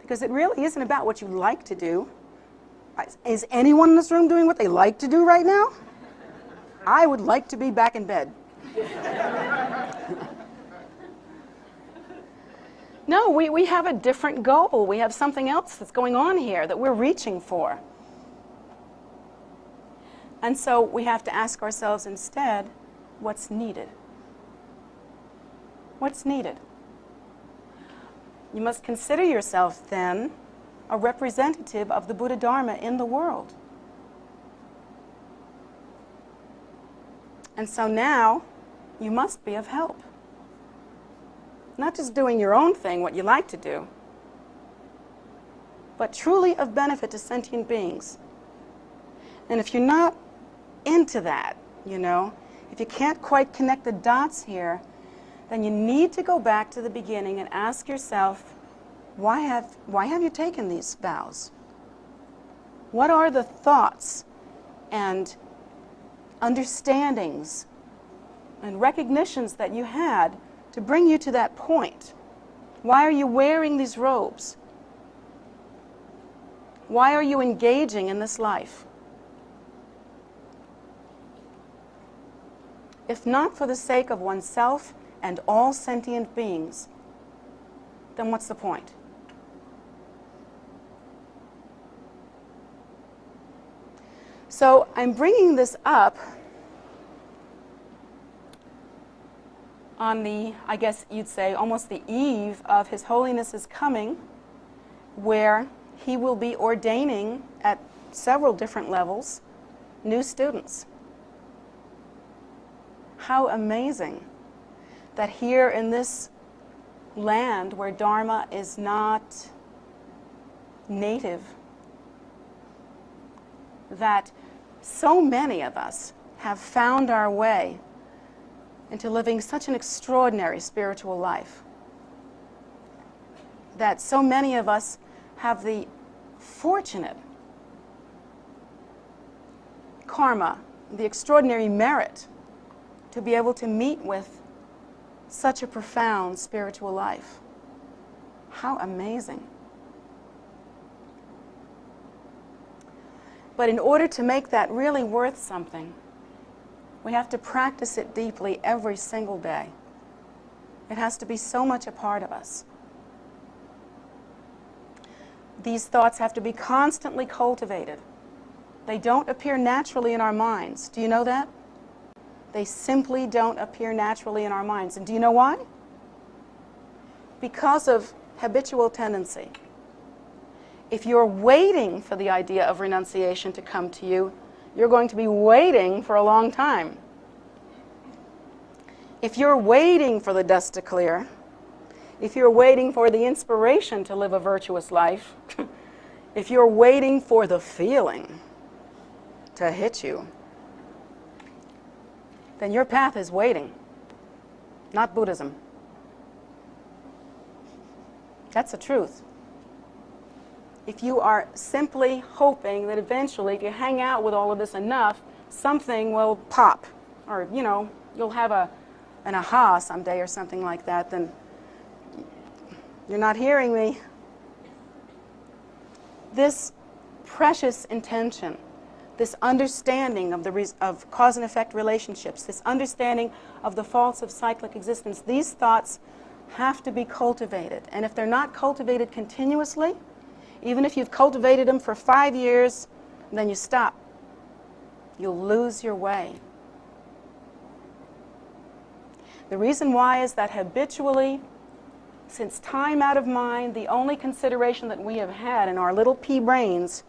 Because it really isn't about what you like to do. Is anyone in this room doing what they like to do right now? I would like to be back in bed. No, we have a different goal. We have something else that's going on here that we're reaching for. And so we have to ask ourselves instead, what's needed? What's needed? You must consider yourself then a representative of the Buddha Dharma in the world. And so now you must be of help. Not just doing your own thing, what you like to do, but truly of benefit to sentient beings. And if you're not into that, if you can't quite connect the dots here, then you need to go back to the beginning and ask yourself, why have you taken these vows? What are the thoughts and understandings and recognitions that you had to bring you to that point? Why are you wearing these robes? Why are you engaging in this life? If not for the sake of oneself and all sentient beings, then what's the point? So I'm bringing this up on the, I guess you'd say, almost the eve of His Holiness's coming, where he will be ordaining at several different levels new students. How amazing that here in this land where Dharma is not native, that so many of us have found our way into living such an extraordinary spiritual life. That so many of us have the fortunate karma, the extraordinary merit to be able to meet with such a profound spiritual life. How amazing. But in order to make that really worth something, we have to practice it deeply every single day. It has to be so much a part of us. These thoughts have to be constantly cultivated. They don't appear naturally in our minds. Do you know that? They simply don't appear naturally in our minds. And do you know why? Because of habitual tendency. If you're waiting for the idea of renunciation to come to you, you're going to be waiting for a long time. If you're waiting for the dust to clear, if you're waiting for the inspiration to live a virtuous life, if you're waiting for the feeling to hit you, then your path is waiting, not Buddhism. That's the truth. If you are simply hoping that eventually, if you hang out with all of this enough, something will pop, or, you know, you'll have an aha someday or something like that, then you're not hearing me. This precious intention, this understanding of cause and effect relationships, this understanding of the faults of cyclic existence, these thoughts have to be cultivated. And if they're not cultivated continuously, even if you've cultivated them for 5 years, then you stop. You'll lose your way. The reason why is that habitually, since time out of mind, the only consideration that we have had in our little pea brains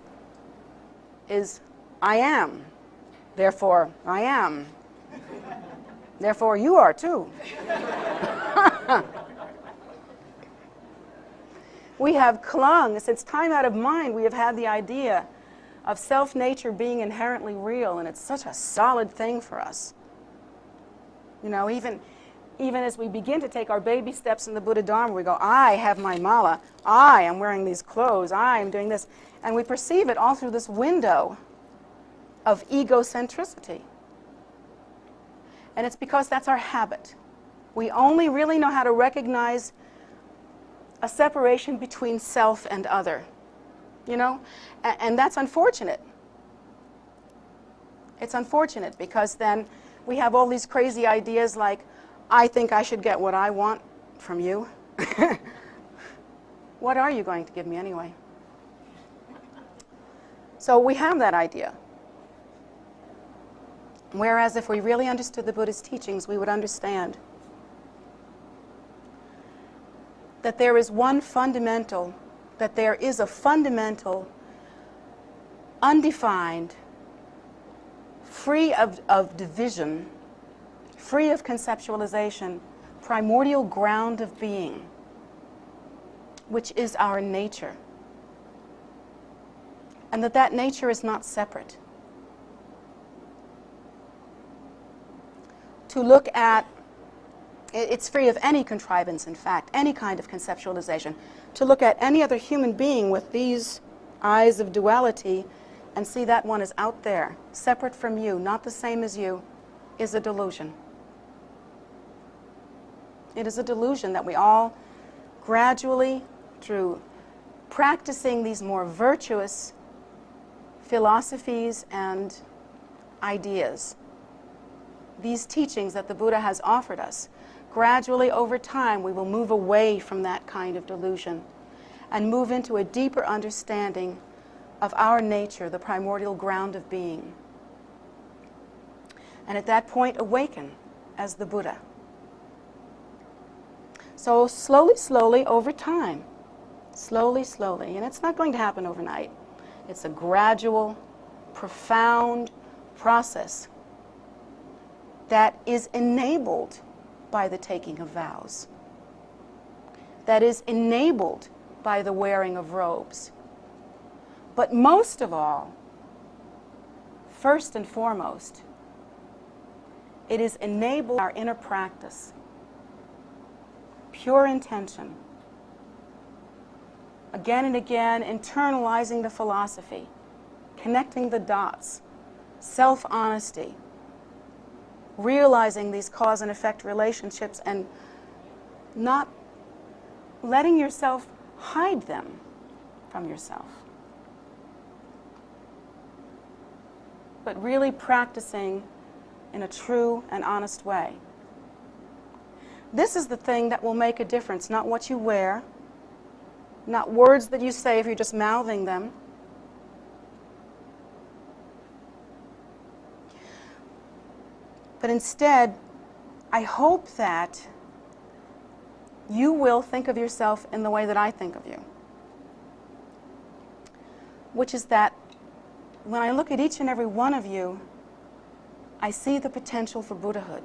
is, I am. Therefore, I am. Therefore, you are too. We have clung, since time out of mind, we have had the idea of self-nature being inherently real, and it's such a solid thing for us. You know, even as we begin to take our baby steps in the Buddha Dharma, we go, I have my mala, I am wearing these clothes, I am doing this. And we perceive it all through this window of egocentricity. And it's because that's our habit. We only really know how to recognize a separation between self and other, you know? And that's unfortunate. It's unfortunate because then we have all these crazy ideas like, I think I should get what I want from you. What are you going to give me anyway? So we have that idea. Whereas if we really understood the Buddha's teachings, we would understand that there is a fundamental, undefined, free of division, free of conceptualization, primordial ground of being, which is our nature. And that nature is not separate. To look at, it's free of any contrivance, in fact, any kind of conceptualization. To look at any other human being with these eyes of duality and see that one is out there, separate from you, not the same as you, is a delusion. It is a delusion that we all gradually, through practicing these more virtuous philosophies and ideas, these teachings that the Buddha has offered us, gradually over time we will move away from that kind of delusion and move into a deeper understanding of our nature, the primordial ground of being. And at that point awaken as the Buddha. So slowly, slowly, over time, slowly, slowly, and it's not going to happen overnight. It's a gradual, profound process that is enabled by the taking of vows, that is enabled by the wearing of robes. But most of all, first and foremost, it is enabled by our inner practice, pure intention, again and again internalizing the philosophy, connecting the dots, self-honesty, realizing these cause and effect relationships and not letting yourself hide them from yourself, but really practicing in a true and honest way. This is the thing that will make a difference, not what you wear, not words that you say if you're just mouthing them. But instead, I hope that you will think of yourself in the way that I think of you, which is that when I look at each and every one of you, I see the potential for Buddhahood.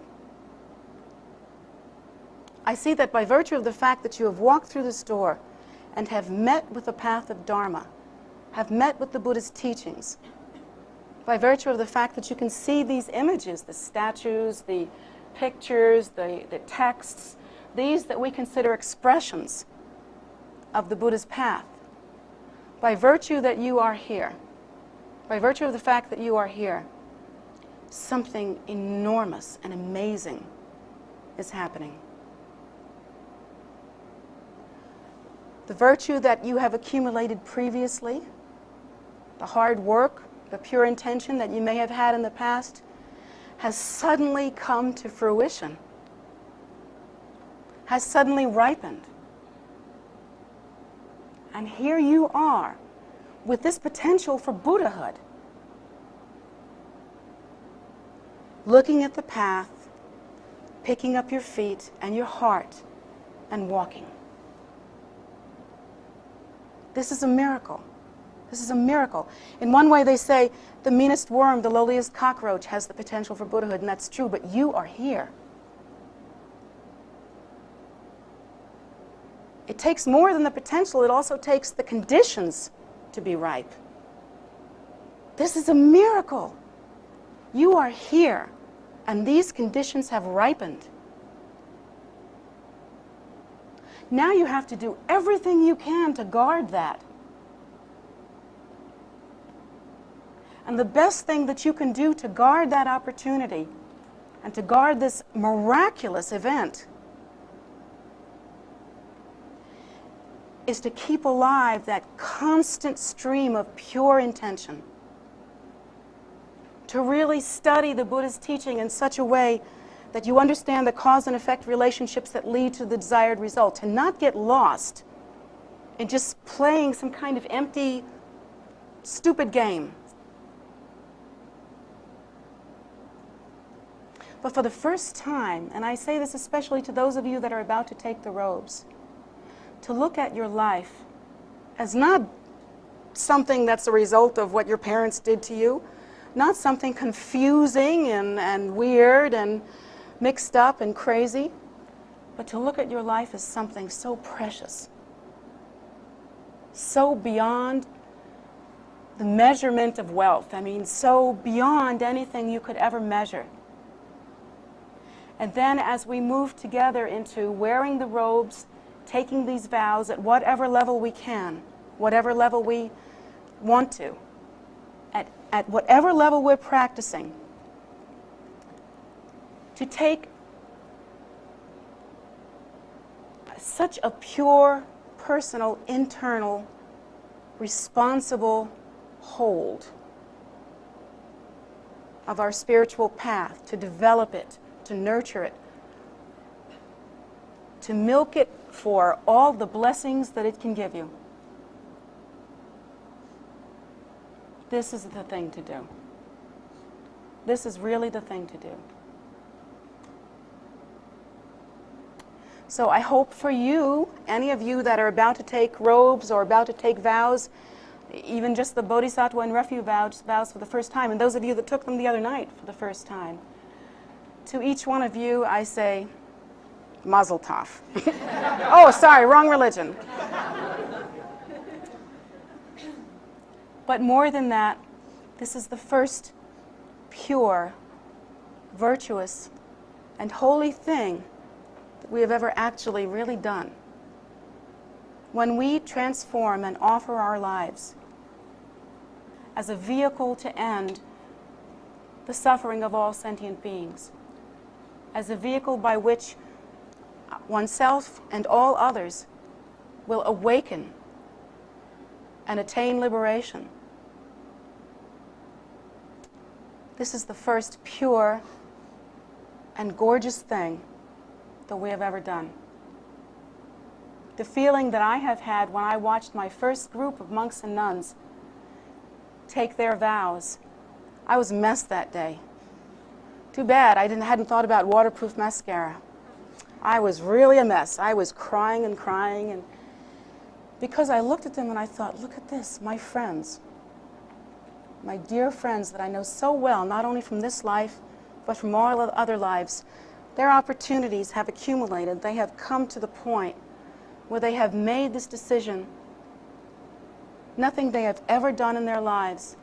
I see that by virtue of the fact that you have walked through this door and have met with the path of Dharma, have met with the Buddha's teachings, by virtue of the fact that you can see these images, the statues, the pictures, the texts, these that we consider expressions of the Buddha's path, by virtue that you are here, by virtue of the fact that you are here, something enormous and amazing is happening. The virtue that you have accumulated previously, the hard work, the pure intention that you may have had in the past, has suddenly come to fruition, has suddenly ripened. And here you are with this potential for Buddhahood, looking at the path, picking up your feet and your heart and walking. This is a miracle. This is a miracle. In one way they say the meanest worm, the lowliest cockroach has the potential for Buddhahood, and that's true, but you are here. It takes more than the potential, it also takes the conditions to be ripe. This is a miracle. You are here, and these conditions have ripened. Now you have to do everything you can to guard that. And the best thing that you can do to guard that opportunity and to guard this miraculous event is to keep alive that constant stream of pure intention. To really study the Buddha's teaching in such a way that you understand the cause and effect relationships that lead to the desired result. To not get lost in just playing some kind of empty, stupid game. But for the first time, and I say this especially to those of you that are about to take the robes, to look at your life as not something that's a result of what your parents did to you, not something confusing and weird and mixed up and crazy, but to look at your life as something so precious, so beyond the measurement of wealth. I mean, so beyond anything you could ever measure. And then as we move together into wearing the robes, taking these vows at whatever level we can, whatever level we want to, at whatever level we're practicing, to take such a pure, personal, internal, responsible hold of our spiritual path, to develop it, to nurture it, to milk it for all the blessings that it can give you. This is the thing to do. This is really the thing to do. So I hope for you, any of you that are about to take robes or about to take vows, even just the Bodhisattva and Refuge vows for the first time, and those of you that took them the other night for the first time, to each one of you, I say, Mazel Tov. Oh, sorry, wrong religion. But more than that, this is the first pure, virtuous, and holy thing that we have ever actually really done. When we transform and offer our lives as a vehicle to end the suffering of all sentient beings, as a vehicle by which oneself and all others will awaken and attain liberation. This is the first pure and gorgeous thing that we have ever done. The feeling that I have had when I watched my first group of monks and nuns take their vows, I was a mess that day. Too bad I hadn't thought about waterproof mascara. I was really a mess. I was crying and crying, and because I looked at them and I thought, look at this, my friends, my dear friends that I know so well, not only from this life, but from all other lives. Their opportunities have accumulated. They have come to the point where they have made this decision. Nothing they have ever done in their lives,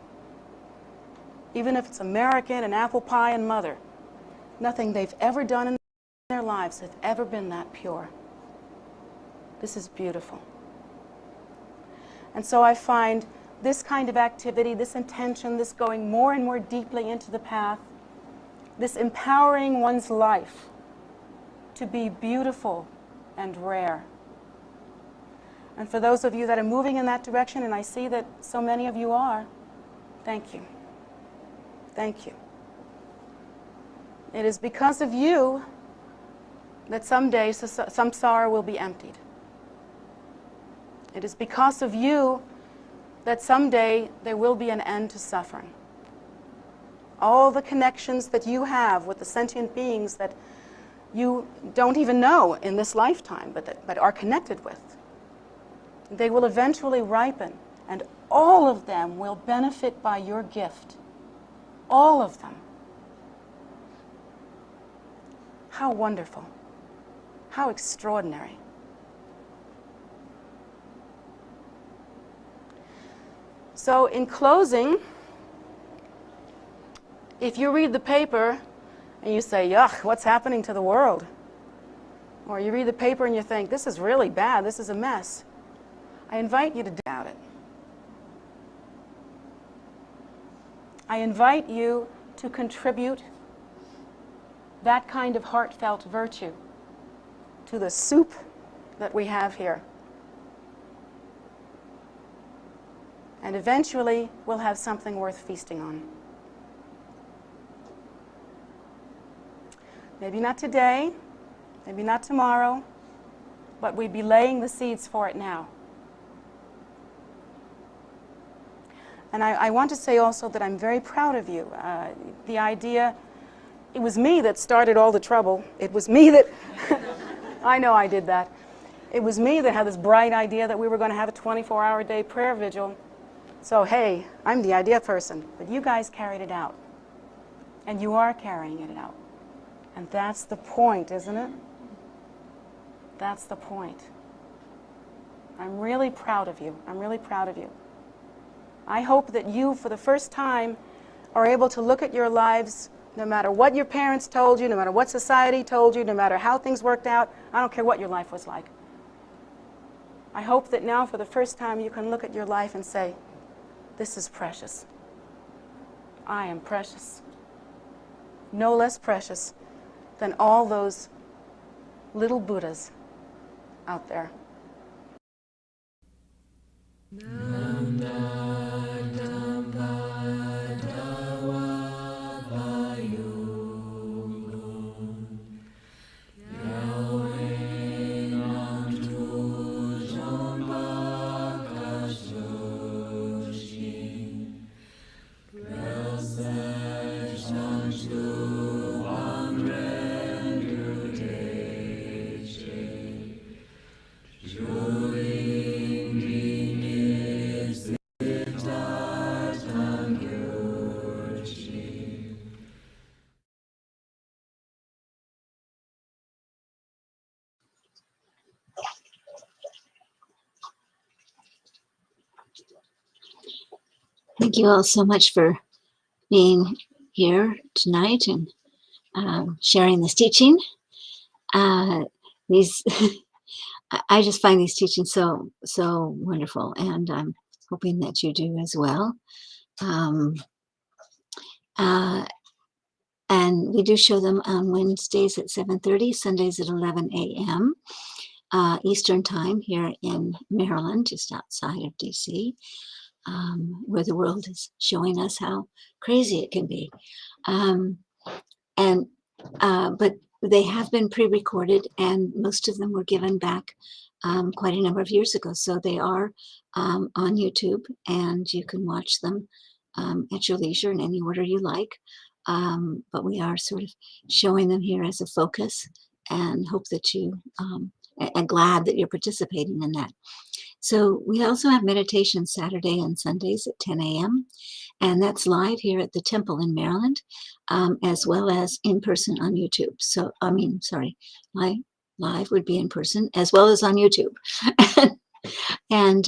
even if it's American and apple pie and mother, nothing they've ever done in their lives has ever been that pure. This is beautiful. And so I find this kind of activity, this intention, this going more and more deeply into the path, this empowering one's life to be beautiful and rare. And for those of you that are moving in that direction, and I see that so many of you are, thank you. Thank you. It is because of you that someday samsara will be emptied. It is because of you that someday there will be an end to suffering. All the connections that you have with the sentient beings that you don't even know in this lifetime, but are connected with, they will eventually ripen, and all of them will benefit by your gift. All of them. How wonderful. How extraordinary. So in closing, if you read the paper and you say, yuck, what's happening to the world? Or you read the paper and you think, this is really bad, this is a mess, I invite you to doubt it. I invite you to contribute that kind of heartfelt virtue to the soup that we have here. And eventually, we'll have something worth feasting on. Maybe not today, maybe not tomorrow, but we'd be laying the seeds for it now. And I want to say also that I'm very proud of you. The idea, it was me that started all the trouble. It was me that, I know I did that. It was me that had this bright idea that we were going to have a 24-hour-a-day prayer vigil. So, hey, I'm the idea person. But you guys carried it out. And you are carrying it out. And that's the point, isn't it? That's the point. I'm really proud of you. I'm really proud of you. I hope that you, for the first time, are able to look at your lives, no matter what your parents told you, no matter what society told you, no matter how things worked out. I don't care what your life was like. I hope that now, for the first time, you can look at your life and say, this is precious. I am precious. No less precious than all those little Buddhas out there. Thank you all so much for being here tonight and sharing this teaching. These, I just find these teachings so wonderful, and I'm hoping that you do as well. And we do show them on Wednesdays at 7:30, Sundays at 11 a.m. Eastern Time here in Maryland, just outside of DC. Where the world is showing us how crazy it can be. But they have been pre-recorded, and most of them were given back quite a number of years ago. So they are on YouTube, and you can watch them at your leisure in any order you like. But we are sort of showing them here as a focus, and hope that you, and glad that you're participating in that. So we also have meditation Saturday and Sundays at 10 a.m. And that's live here at the temple in Maryland, as well as in person on YouTube. So, live would be in person as well as on YouTube. And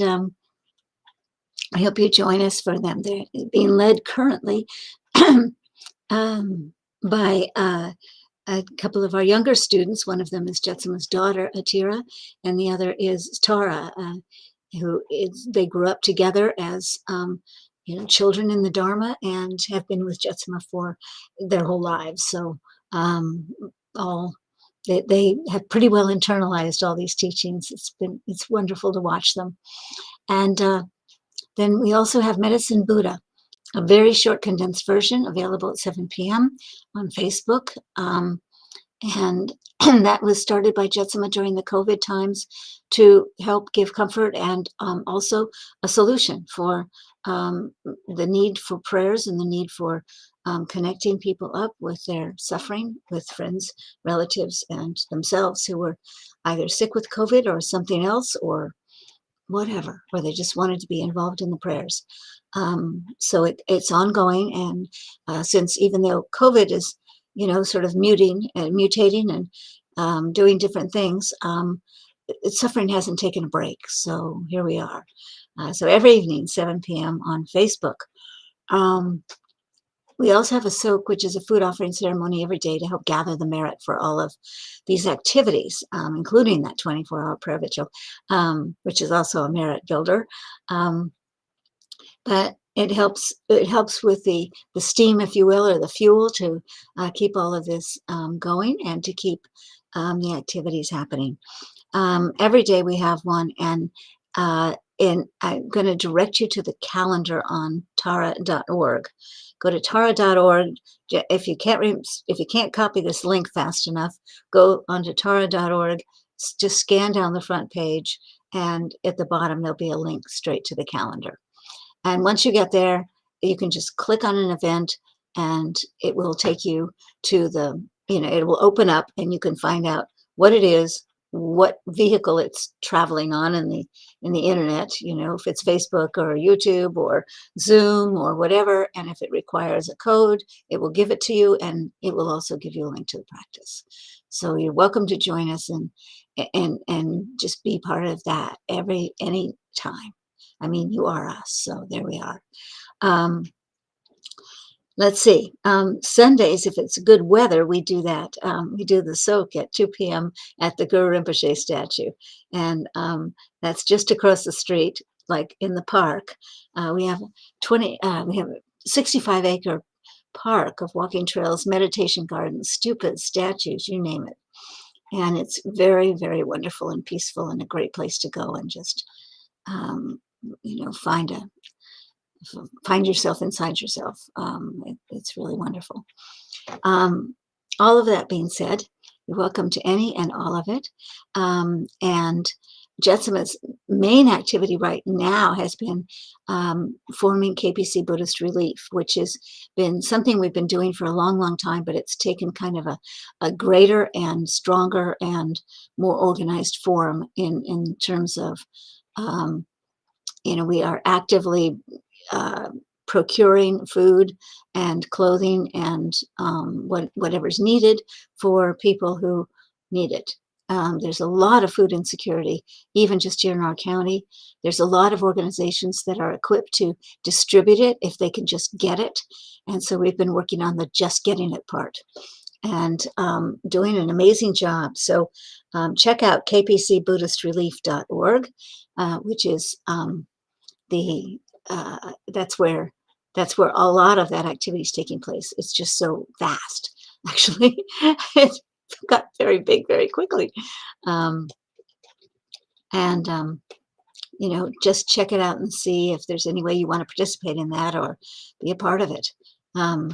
I hope you join us for them. They're being led currently by a couple of our younger students. One of them is Jetsunma's daughter, Atira, and the other is Tara. they grew up together as children in the Dharma and have been with Jetsunma for their whole lives. So all they have pretty well internalized all these teachings. It's wonderful to watch them. And then we also have Medicine Buddha, a very short condensed version available at 7 p.m. on Facebook. And that was started by Jetsunma during the COVID times to help give comfort and also a solution for the need for prayers and the need for connecting people up with their suffering, with friends, relatives, and themselves who were either sick with COVID or something else or whatever, or they just wanted to be involved in the prayers. So it's ongoing, and since even though COVID is, sort of mutating and doing different things, suffering hasn't taken a break. So here we are. So every evening, 7 p.m. on Facebook. We also have a soak, which is a food offering ceremony every day to help gather the merit for all of these activities, including that 24-hour prayer vigil, which is also a merit builder. But it helps with the steam, if you will, or the fuel to keep all of this going and to keep the activities happening. Every day we have one, and I'm going to direct you to the calendar on tara.org. Go to tara.org. If you can't copy this link fast enough, go onto tara.org. Just scan down the front page, and at the bottom there'll be a link straight to the calendar. And once you get there, you can just click on an event, and it will take you to it will open up, and you can find out what it is, what vehicle it's traveling on in the internet, if it's Facebook or YouTube or Zoom or whatever. And if it requires a code, it will give it to you, and it will also give you a link to the practice. So you're welcome to join us and just be part of that any time. I mean, you are us, so there we are. Let's see. Sundays, if it's good weather, we do that. We do the soak at 2 p.m. at the Guru Rinpoche statue. And that's just across the street, like in the park. We have a 65-acre park of walking trails, meditation gardens, stupas, statues, you name it. And it's very, very wonderful and peaceful and a great place to go and just, find yourself inside yourself. It's really wonderful. All of that being said, you're welcome to any and all of it. And Jetsunma's main activity right now has been forming KPC Buddhist Relief, which has been something we've been doing for a long, long time, but it's taken kind of a greater and stronger and more organized form in terms of, we are actively procuring food and clothing and whatever's needed for people who need it. There's a lot of food insecurity, even just here in our county. There's a lot of organizations that are equipped to distribute it if they can just get it. And so we've been working on the just getting it part and doing an amazing job. So check out kpcbuddhistrelief.org, which is that's where a lot of that activity is taking place. It's just so vast, actually. It got very big very quickly. Just check it out and see if there's any way you want to participate in that or be a part of it. They're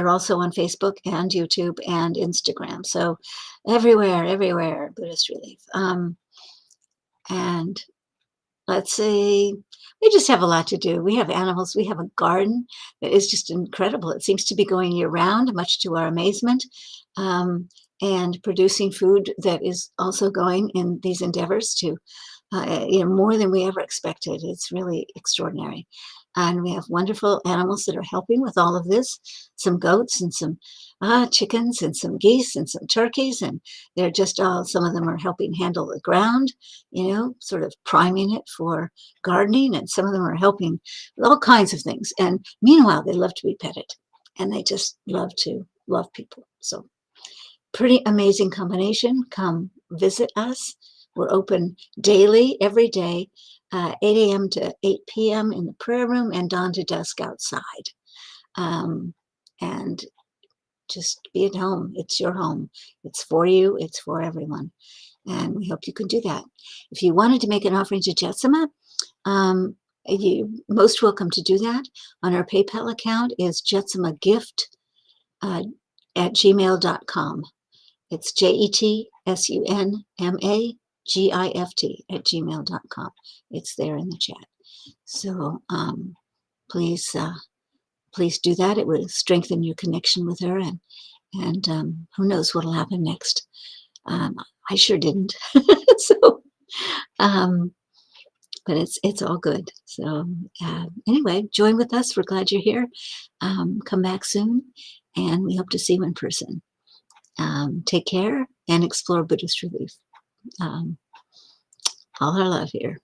also on Facebook and YouTube and Instagram. So everywhere, Buddhist Relief. And let's see, we just have a lot to do. We have animals. We have a garden that is just incredible. It seems to be going year round, much to our amazement, and producing food that is also going in these endeavors to, more than we ever expected. It's really extraordinary. And we have wonderful animals that are helping with all of this, some goats and some chickens and some geese and some turkeys. And they're just some of them are helping handle the ground, sort of priming it for gardening. And some of them are helping with all kinds of things. And meanwhile, they love to be petted and they just love to love people. So pretty amazing combination. Come visit us. We're open daily, every day, 8 a.m. to 8 p.m. in the prayer room and dawn to dusk outside. And just be at home. It's your home. It's for you. It's for everyone. And we hope you can do that. If you wanted to make an offering to Jetsunma, you're most welcome to do that. On our PayPal account is jetsumagift at gmail.com. It's JETSUNMAGIFT at gmail.com. It's there in the chat. So please do that. It will strengthen your connection with her, and who knows what'll happen next. I sure didn't. So, but it's all good. So anyway, join with us. We're glad you're here. Come back soon, and we hope to see you in person. Take care and explore Buddhist relief. All our love here.